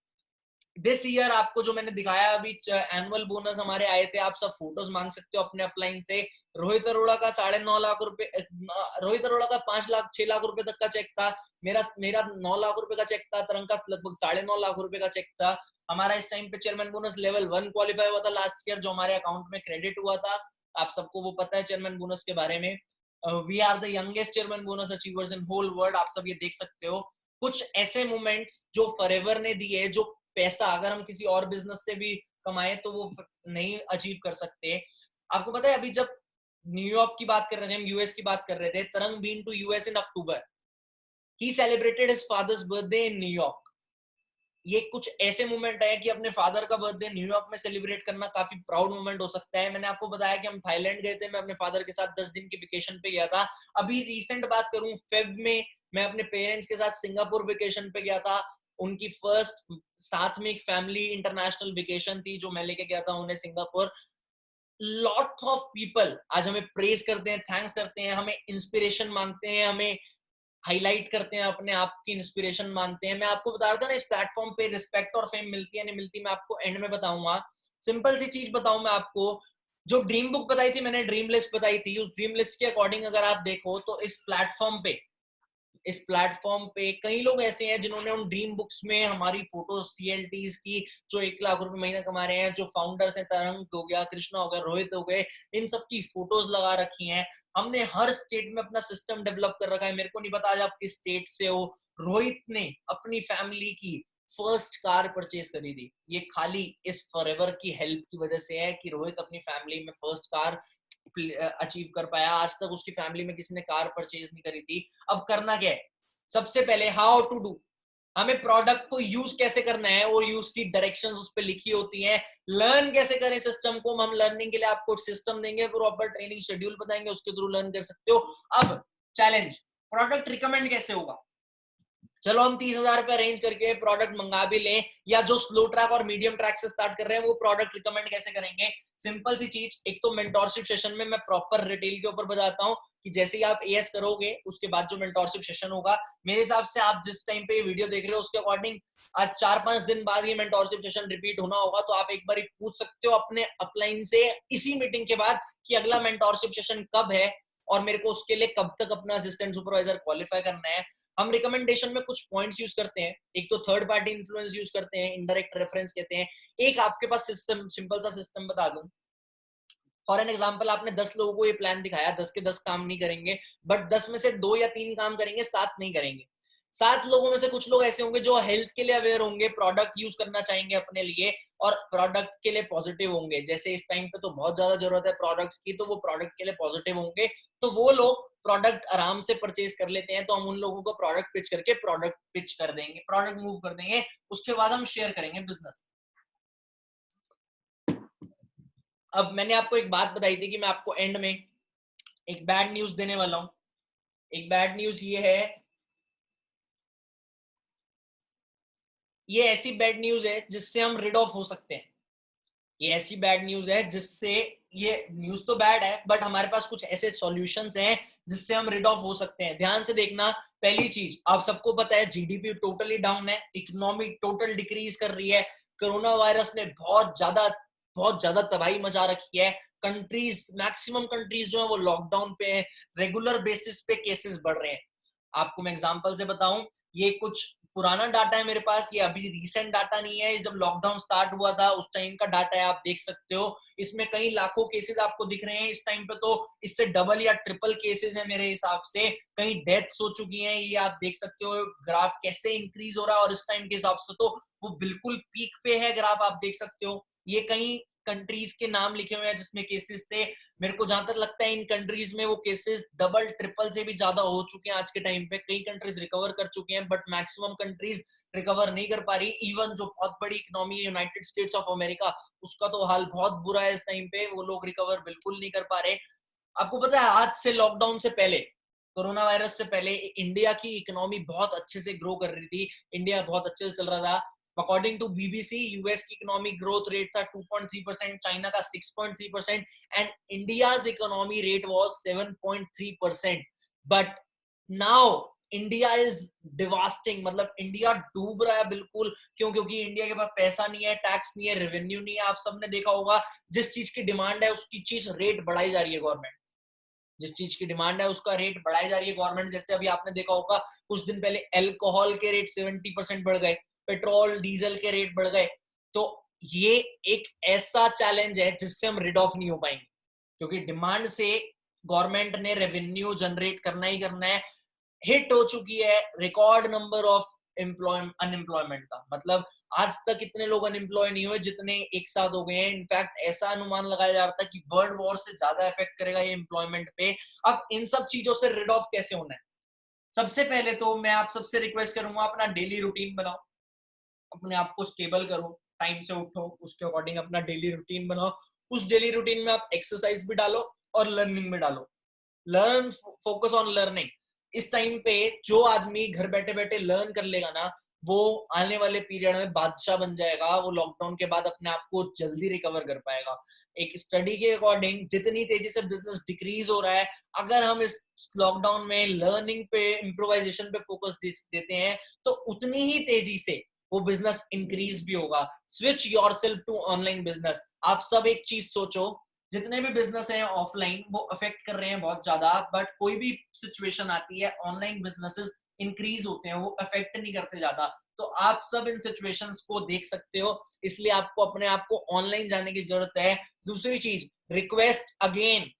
This year आपको जो मैंने दिखाया अभी एनुअल बोनस हमारे आए थे, आप सब फोटोज मांग सकते हो अपने अपलाइन से। रोहित अरोड़ा का 9.5 लाख रुपए, रोहित अरोड़ा का 6 लाख रुपए तक का चेक था। मेरा 9 लाख रुपए का चेक था। तरंग का लगभग 9.5 लाख रुपए का चेक था। हमारा इस टाइम पे चेयरमैन बोनस लेवल 1 क्वालिफाई हुआ था लास्ट ईयर, जो हमारे अकाउंट में क्रेडिट हुआ था। आप सबको वो पता है चेयरमैन बोनस के बारे में। We are the youngest chairman bonus achievers in whole world. आप सब ये देख सकते हो कुछ ऐसे मोमेंट्स जो फॉरएवर ने दिए, जो पैसा अगर हम किसी और बिजनेस से भी कमाए तो वो नहीं अचीव कर सकते। आपको पता है अभी जब न्यूयॉर्क की बात कर रहे थे, हम यूएस की बात कर रहे थे, Tarang been to US in October. He celebrated his father's birthday in New York. ये कुछ ऐसे मोमेंट है कि अपने फादर का बर्थडे न्यूयॉर्क में सेलिब्रेट करना काफी प्राउड मोमेंट हो सकता है। मैंने आपको बताया कि हम थाईलैंड गए थे, मैं अपने फादर के साथ 10 दिन की वेकेशन पे गया था। अभी रिसेंट बात करूं, फेब में मैं अपने पेरेंट्स के साथ सिंगापुर वेकेशन पे गया था। उनकी फर्स्ट साथ में एक फैमिली इंटरनेशनल वेकेशन थी जो मैं लेके गया था उन्हें सिंगापुर। लॉट्स ऑफ पीपल आज हमें प्रेज करते हैं, थैंक्स करते हैं, हमें इंस्पिरेशन मांगते हैं, हमें हाईलाइट करते हैं, अपने आप की इंस्पिरेशन मानते हैं। मैं आपको बता रहा था ना, इस प्लेटफॉर्म पे रिस्पेक्ट और फेम मिलती है नहीं मिलती, मैं आपको एंड में बताऊंगा। सिंपल सी चीज बताऊं मैं आपको, जो ड्रीम बुक बताई थी मैंने, ड्रीम लिस्ट बताई थी, उस ड्रीम लिस्ट के अकॉर्डिंग अगर आप देखो तो इस प्लेटफॉर्म पे कई लोग ऐसे हैं जिन्होंने उन ड्रीम बुक्स में हमारी फोटो CLTs की, जो 1 लाख रुपए महीना कमा रहे हैं, जो फाउंडर्स हैं, तरंग हो गया, कृष्णा हो गया, रोहित हो गए, इन सब की फोटोज लगा रखी हैं। हमने हर स्टेट में अपना सिस्टम डेवलप कर रखा है। मेरे को नहीं पता आज आप किस स्टेट से हो। रोहित ने अपनी फैमिली की फर्स्ट कार परचेज करी थी। ये खाली इस फॉरएवर की हेल्प की वजह से है कि रोहित अपनी फैमिली में फर्स्ट कार अचीव कर पाया। आज तक उसकी फैमिली में किसी ने कार परचेज नहीं करी थी। अब करना क्या है, सबसे पहले हाउ टू डू, हमें प्रोडक्ट को यूज कैसे करना है, और यूज की डायरेक्शंस उस पर लिखी होती हैं। लर्न कैसे करें सिस्टम को, हम लर्निंग के लिए आपको सिस्टम देंगे, प्रॉपर ट्रेनिंग शेड्यूल बताएंगे, उसके थ्रू लर्न कर सकते हो। अब चैलेंज, प्रोडक्ट रिकमेंड कैसे होगा। चलो हम 30,000 रुपए अरेंज करके प्रोडक्ट मंगा भी लें, या जो स्लो ट्रैक और मीडियम ट्रैक से स्टार्ट कर रहे हैं वो प्रोडक्ट रिकमेंड कैसे करेंगे। सिंपल सी चीज, एक तो मेंटोरशिप सेशन में मैं प्रॉपर रिटेल के ऊपर बताता हूँ कि जैसे ही आप एएस करोगे उसके बाद जो मेंटोरशिप सेशन होगा, मेरे हिसाब से आप जिस टाइम पे ये वीडियो देख रहे हो उसके अकॉर्डिंग आज 4-5 दिन बाद ये मेंटोरशिप सेशन रिपीट होना होगा, तो आप एक बार पूछ सकते हो अपने अपलाइन से इसी मीटिंग के बाद कि अगला मेंटोरशिप सेशन कब है और मेरे को उसके लिए कब तक अपना असिस्टेंट सुपरवाइजर क्वालिफाई करना है। हम रिकमेंडेशन में कुछ पॉइंट्स यूज करते हैं, एक तो थर्ड पार्टी इन्फ्लुएंस यूज करते हैं, इनडायरेक्ट रेफरेंस कहते हैं, एक आपके पास सिस्टम, सिंपल सा सिस्टम बता दूं। फॉर एन एग्जाम्पल, आपने 10 लोगों को ये प्लान दिखाया, 10 के 10 काम नहीं करेंगे, बट 10 में से 2 या 3 काम करेंगे, 7 नहीं करेंगे। 7 लोगों में से कुछ लोग ऐसे होंगे जो हेल्थ के लिए अवेयर होंगे, प्रोडक्ट यूज करना चाहेंगे अपने लिए और प्रोडक्ट के लिए पॉजिटिव होंगे। जैसे इस टाइम पे तो बहुत ज्यादा जरूरत है प्रोडक्ट्स की, तो वो प्रोडक्ट के लिए पॉजिटिव होंगे, तो वो लोग प्रोडक्ट आराम से परचेज कर लेते हैं, तो हम उन लोगों को प्रोडक्ट पिच करके प्रोडक्ट पिच कर देंगे, प्रोडक्ट मूव कर देंगे, उसके बाद हम शेयर करेंगे बिजनेस। अब मैंने आपको एक बात बताई थी कि मैं आपको एंड में एक बैड न्यूज देने वाला हूं। एक बैड न्यूज ये है, ये ऐसी बैड न्यूज है जिससे हम रिड ऑफ हो सकते हैं। ये ऐसी बैड न्यूज है जिससे, ये न्यूज तो बैड है बट हमारे पास कुछ ऐसे सॉल्यूशंस हैं जिससे हम रिड ऑफ हो सकते हैं। ध्यान से देखना। पहली चीज, आप सबको पता है जीडीपी टोटली डाउन है, इकोनॉमी टोटल डिक्रीज कर रही है, कोरोना वायरस ने बहुत ज्यादा तबाही मचा रखी है। कंट्रीज, मैक्सिमम कंट्रीज जो है वो लॉकडाउन पे है, रेगुलर बेसिस पे केसेस बढ़ रहे हैं। आपको मैं एग्जांपल से बताऊं, ये कुछ पुराना डाटा है मेरे पास, ये अभी रिसेंट डाटा नहीं है, जब लॉकडाउन स्टार्ट हुआ था उस टाइम का डाटा है, आप देख सकते हो। इसमें कई लाखों केसेस आपको दिख रहे हैं इस टाइम पे, तो इससे डबल या ट्रिपल केसेस है मेरे हिसाब से, कई डेथ्स हो चुकी हैं, ये आप देख सकते हो ग्राफ कैसे इंक्रीज हो रहा है, और इस टाइम के हिसाब से तो वो बिल्कुल पीक पे है ग्राफ, आप देख सकते हो। ये कई कंट्रीज के नाम लिखे हुए हैं जिसमें केसेस थे। मेरे को जहां तक लगता है इन कंट्रीज में वो केसेस डबल ट्रिपल से भी ज्यादा हो चुके हैं आज के टाइम पे। कई कंट्रीज रिकवर कर चुके हैं बट मैक्सिमम कंट्रीज रिकवर नहीं कर पा रही। इवन जो बहुत बड़ी इकोनॉमी है यूनाइटेड स्टेट्स ऑफ अमेरिका, उसका तो हाल बहुत बुरा है इस टाइम पे, वो लोग रिकवर बिल्कुल नहीं कर पा रहे। आपको पता है आज से, लॉकडाउन से पहले, कोरोना वायरस से पहले इंडिया की इकोनॉमी बहुत अच्छे से ग्रो कर रही थी, इंडिया बहुत अच्छे से चल रहा था। अकॉर्डिंग टू बीबीसी, यूएस की इकोनॉमिक ग्रोथ रेट था 2.3%, चाइना का 6.3% and India's economy rate was 7.3%। But now India is devastating, मतलब इंडिया डूब रहा है बिल्कुल। क्यों? क्योंकि इंडिया के पास पैसा नहीं है, टैक्स नहीं है, रेवेन्यू नहीं है। आप सबने देखा होगा, जिस चीज की डिमांड है उसकी चीज रेट बढ़ाई जा रही है गवर्नमेंट, जिस चीज की डिमांड है उसका रेट बढ़ाई जा रही है गवर्नमेंट। जैसे अभी आपने देखा होगा कुछ दिन पहले अल्कोहल के रेट 70% बढ़ गए, पेट्रोल डीजल के रेट बढ़ गए। तो ये एक ऐसा चैलेंज है जिससे हम रिड ऑफ नहीं हो पाएंगे, क्योंकि डिमांड से गवर्नमेंट ने रेवेन्यू जनरेट करना ही करना है। हिट हो चुकी है रिकॉर्ड नंबर ऑफ अनएम्प्लॉयमेंट का, मतलब आज तक इतने लोग अनएम्प्लॉय नहीं हुए जितने एक साथ हो गए हैं। इनफैक्ट ऐसा अनुमान लगाया जा रहा था कि वर्ल्ड वॉर से ज्यादा इफेक्ट करेगा ये एम्प्लॉयमेंट पे। अब इन सब चीजों से रिड ऑफ कैसे होना है? सबसे पहले तो मैं आप सबसे रिक्वेस्ट करूंगा, अपना डेली रूटीन बनाओ, अपने आप को स्टेबल करो, टाइम से उठो, उसके अकॉर्डिंग अपना डेली रूटीन बनाओ। उस डेली रूटीन में आप एक्सरसाइज भी डालो और लर्निंग में डालो। Learn, focus on learning. इस टाइम पे जो आदमी घर बैठे बैठे लर्न कर लेगा ना, वो आने वाले पीरियड में बादशाह बन जाएगा। वो लॉकडाउन के बाद अपने आप को जल्दी रिकवर कर पाएगा। एक स्टडी के अकॉर्डिंग जितनी तेजी से बिजनेस डिक्रीज हो रहा है, अगर हम इस लॉकडाउन में लर्निंग पे, इम्प्रोवाइजेशन पे फोकस देते हैं, तो उतनी ही तेजी से वो बिजनेस इंक्रीज भी होगा। Switch yourself to online business. आप सब एक चीज सोचो, जितने भी बिजनेस हैं ऑफलाइन वो अफेक्ट कर रहे हैं बहुत ज्यादा, बट कोई भी सिचुएशन आती है ऑनलाइन बिजनेसेस इंक्रीज होते हैं, वो अफेक्ट नहीं करते ज्यादा। तो आप सब इन सिचुएशंस को देख सकते हो, इसलिए आपको अपने आप को ऑनलाइन जाने की जरूरत है। दूसरी चीज, रिक्वेस्ट अगेन,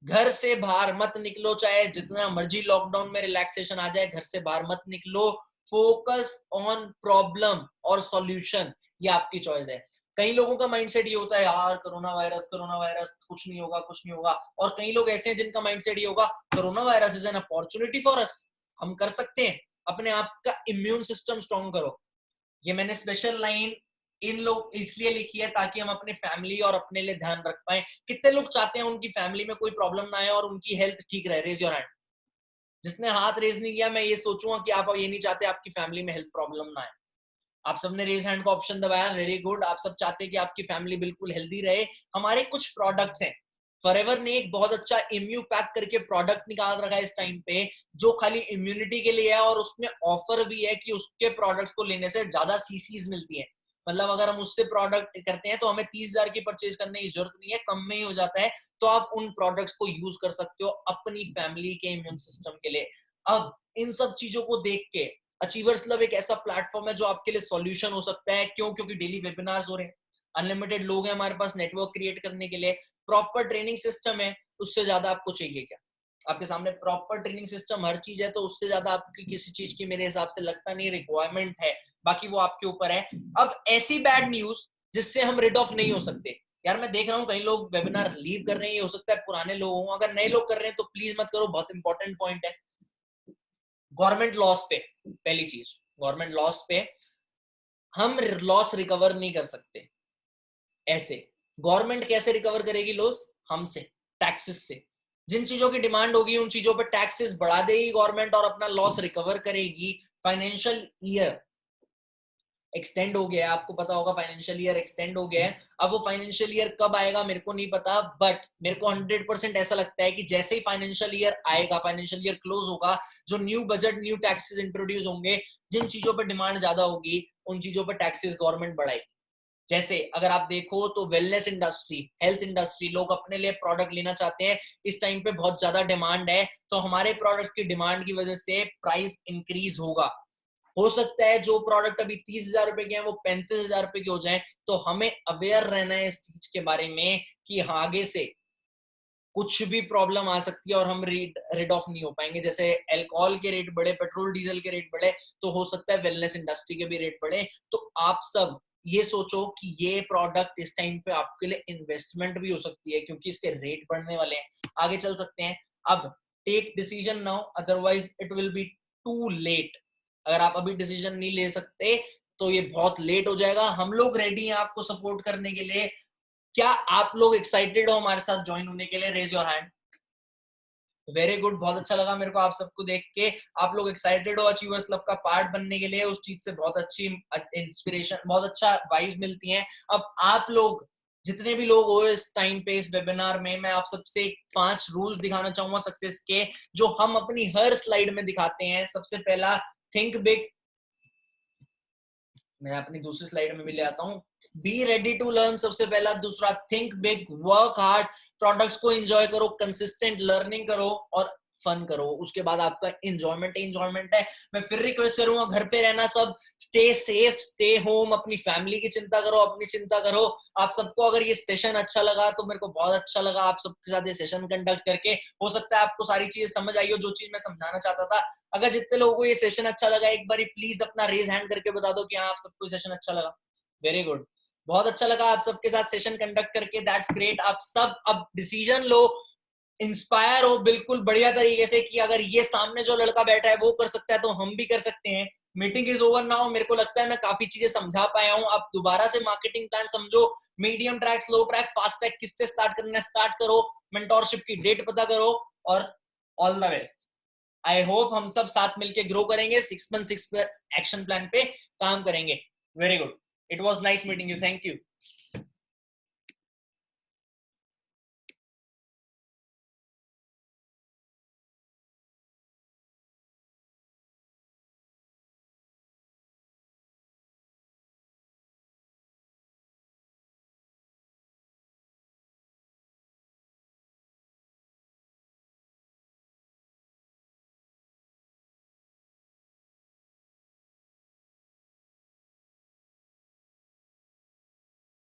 घर से बाहर मत निकलो, चाहे जितना मर्जी लॉकडाउन में रिलैक्सेशन आ जाए, घर से बाहर मत निकलो। फोकस ऑन प्रॉब्लम और सॉल्यूशन, ये आपकी चॉइस है। कई लोगों का माइंडसेट ये होता है, यार कोरोना वायरस कुछ नहीं होगा, कुछ नहीं होगा। और कई लोग ऐसे हैं जिनका माइंडसेट ये होगा, corona virus is an opportunity for us, हम कर सकते हैं। अपने आप का इम्यून सिस्टम स्ट्रॉन्ग करो। ये मैंने स्पेशल लाइन इन लोग इसलिए लिखी है ताकि हम अपने फैमिली और अपने लिए ध्यान रख पाए। कितने लोग चाहते हैं उनकी फैमिली में कोई प्रॉब्लम ना आए और उनकी हेल्थ ठीक रहे? Raise your hand. जिसने हाथ रेज नहीं किया, मैं ये सोचूंगा कि आप ये नहीं चाहते आपकी फैमिली में हेल्थ प्रॉब्लम ना आए। आप सबने रेज हैंड का ऑप्शन दबाया, वेरी गुड। आप सब चाहते हैं कि आपकी फैमिली बिल्कुल हेल्दी रहे। हमारे कुछ प्रोडक्ट्स हैं, फॉरएवर ने एक बहुत अच्छा इम्यू पैक करके प्रोडक्ट निकाल रखा है इस टाइम पे, जो खाली इम्यूनिटी के लिए है, और उसमें ऑफर भी है कि उसके प्रोडक्ट्स को लेने से ज्यादा सीसीज मिलती है। मतलब अगर हम उससे प्रोडक्ट करते हैं तो हमें 30,000 की परचेज करने की जरूरत नहीं है, कम में ही हो जाता है। तो आप उन प्रोडक्ट्स को यूज कर सकते हो अपनी फैमिली के इम्यून सिस्टम के लिए। अब इन सब चीजों को देख के अचीवर्स क्लब एक ऐसा प्लेटफॉर्म है जो आपके लिए सॉल्यूशन हो सकता है। क्यों? क्योंकि डेली वेबिनार्स हो रहे हैं, अनलिमिटेड लोग हैं हमारे पास नेटवर्क क्रिएट करने के लिए, प्रॉपर ट्रेनिंग सिस्टम है। उससे ज्यादा आपको चाहिए क्या? आपके सामने प्रॉपर ट्रेनिंग सिस्टम, हर चीज है, तो उससे ज्यादा आपकी किसी चीज की मेरे हिसाब से लगता नहीं रिक्वायरमेंट है। बाकी वो आपके ऊपर है। अब ऐसी बैड न्यूज जिससे हम रिड ऑफ नहीं हो सकते। यार मैं देख रहा हूँ कई लोग वेबिनार लीव कर रहे हैं, ये हो सकता है पुराने लोग हों, अगर नए लोग कर रहे हैं तो प्लीज मत करो, बहुत इंपॉर्टेंट पॉइंट है। गवर्नमेंट लॉस पे, पहली चीज, गवर्नमेंट लॉस पे हम लॉस रिकवर नहीं कर सकते। ऐसे गवर्नमेंट कैसे रिकवर करेगी लॉस? हमसे, टैक्सेस से। जिन चीजों की डिमांड होगी उन चीजों पर टैक्सेस बढ़ा देगी गवर्नमेंट और अपना लॉस रिकवर करेगी। फाइनेंशियल ईयर एक्सटेंड हो गया है, आपको पता होगा फाइनेंशियल ईयर एक्सटेंड हो गया है। अब वो फाइनेंशियल ईयर कब आएगा मेरे को नहीं पता, बट मेरे को 100% ऐसा लगता है कि जैसे ही फाइनेंशियल ईयर आएगा, फाइनेंशियल ईयर क्लोज होगा, जो new budget, new taxes introduce होंगे, जिन चीजों पर डिमांड ज्यादा होगी उन चीजों पर टैक्सेस गवर्नमेंट बढ़ाएगी। जैसे अगर आप देखो तो वेलनेस इंडस्ट्री, हेल्थ इंडस्ट्री, लोग अपने लिए प्रोडक्ट लेना चाहते हैं, इस टाइम पे बहुत ज्यादा डिमांड है, तो हमारे प्रोडक्ट की डिमांड की वजह से प्राइस इंक्रीज होगा। हो सकता है जो प्रोडक्ट अभी 30,000 रुपए के हैं वो 35,000 रुपए के हो जाएं। तो हमें अवेयर रहना है इस चीज के बारे में कि आगे से कुछ भी प्रॉब्लम आ सकती है और हम रेड ऑफ नहीं हो पाएंगे। जैसे अल्कोहल के रेट बढ़े, पेट्रोल डीजल के रेट बढ़े, तो हो सकता है वेलनेस इंडस्ट्री के भी रेट बढ़े। तो आप सब ये सोचो कि ये प्रोडक्ट इस टाइम पे आपके लिए इन्वेस्टमेंट भी हो सकती है, क्योंकि इसके रेट बढ़ने वाले हैं, आगे चल सकते हैं। अब take decision now, otherwise it will be too late. अगर आप अभी डिसीजन नहीं ले सकते तो ये बहुत लेट हो जाएगा। हम लोग रेडी हैं आपको सपोर्ट करने के लिए। क्या आप लोग एक्साइटेड हो हमारे साथ ज्वाइन होने के लिए? Raise your hand. Very good, बहुत अच्छा लगा मेरे को आप सबको देख के। आप लोग एक्साइटेड हो अचीवर्स क्लब का पार्ट बनने के लिए, उस चीज से बहुत अच्छी इंस्पिरेशन, बहुत अच्छा वाइब्स मिलती हैं। अब आप लोग जितने भी लोग हो इस टाइम पे इस वेबिनार में, मैं आप सबसे 5 रूल्स दिखाना चाहूंगा सक्सेस के, जो हम अपनी हर स्लाइड में दिखाते हैं। सबसे पहला, थिंक बिग। मैं अपनी दूसरी स्लाइड में भी ले आता हूँ। बी रेडी टू लर्न, सबसे पहला। दूसरा, think big, work hard, products को एंजॉय करो, कंसिस्टेंट लर्निंग करो और फन करो। उसके बाद आपका एंजॉयमेंट है। मैं फिर रिक्वेस्ट करूंगा, घर पे रहना सब, स्टे सेफ, स्टे होम, अपनी फैमिली की चिंता करो, अपनी चिंता करो। आप सबको अगर ये सेशन अच्छा लगा तो मेरे को बहुत अच्छा लगा आप सबके साथ ये सेशन कंडक्ट करके। हो सकता है आपको सारी चीजें समझ आई हो जो चीज मैं समझाना चाहता था। अगर जितने लोगों को ये सेशन अच्छा लगा, एक बार प्लीज अपना रेज हैंड करके बता दो कि हाँ आप सबको सेशन अच्छा लगा। वेरी गुड, बहुत अच्छा लगा आप सबके साथ सेशन कंडक्ट करके, दैट्स ग्रेट। आप सब अब डिसीजन लो, इंस्पायर हो बिल्कुल बढ़िया तरीके से कि अगर ये सामने जो लड़का बैठा है वो कर सकता है तो हम भी कर सकते हैं। Meeting is over now. मेरे को लगता है मैं काफी चीजें समझा पाया हूँ। अब दोबारा से मार्केटिंग प्लान समझो, medium track, slow track, fast track, किससे स्टार्ट करना है स्टार्ट करो, मेंटोरशिप की डेट पता करो, और all the best. I hope हम सब साथ मिलके ग्रो करेंगे, 6 मंथ 6 एक्शन प्लान पे काम करेंगे। Very good, it was nice meeting you, thank you.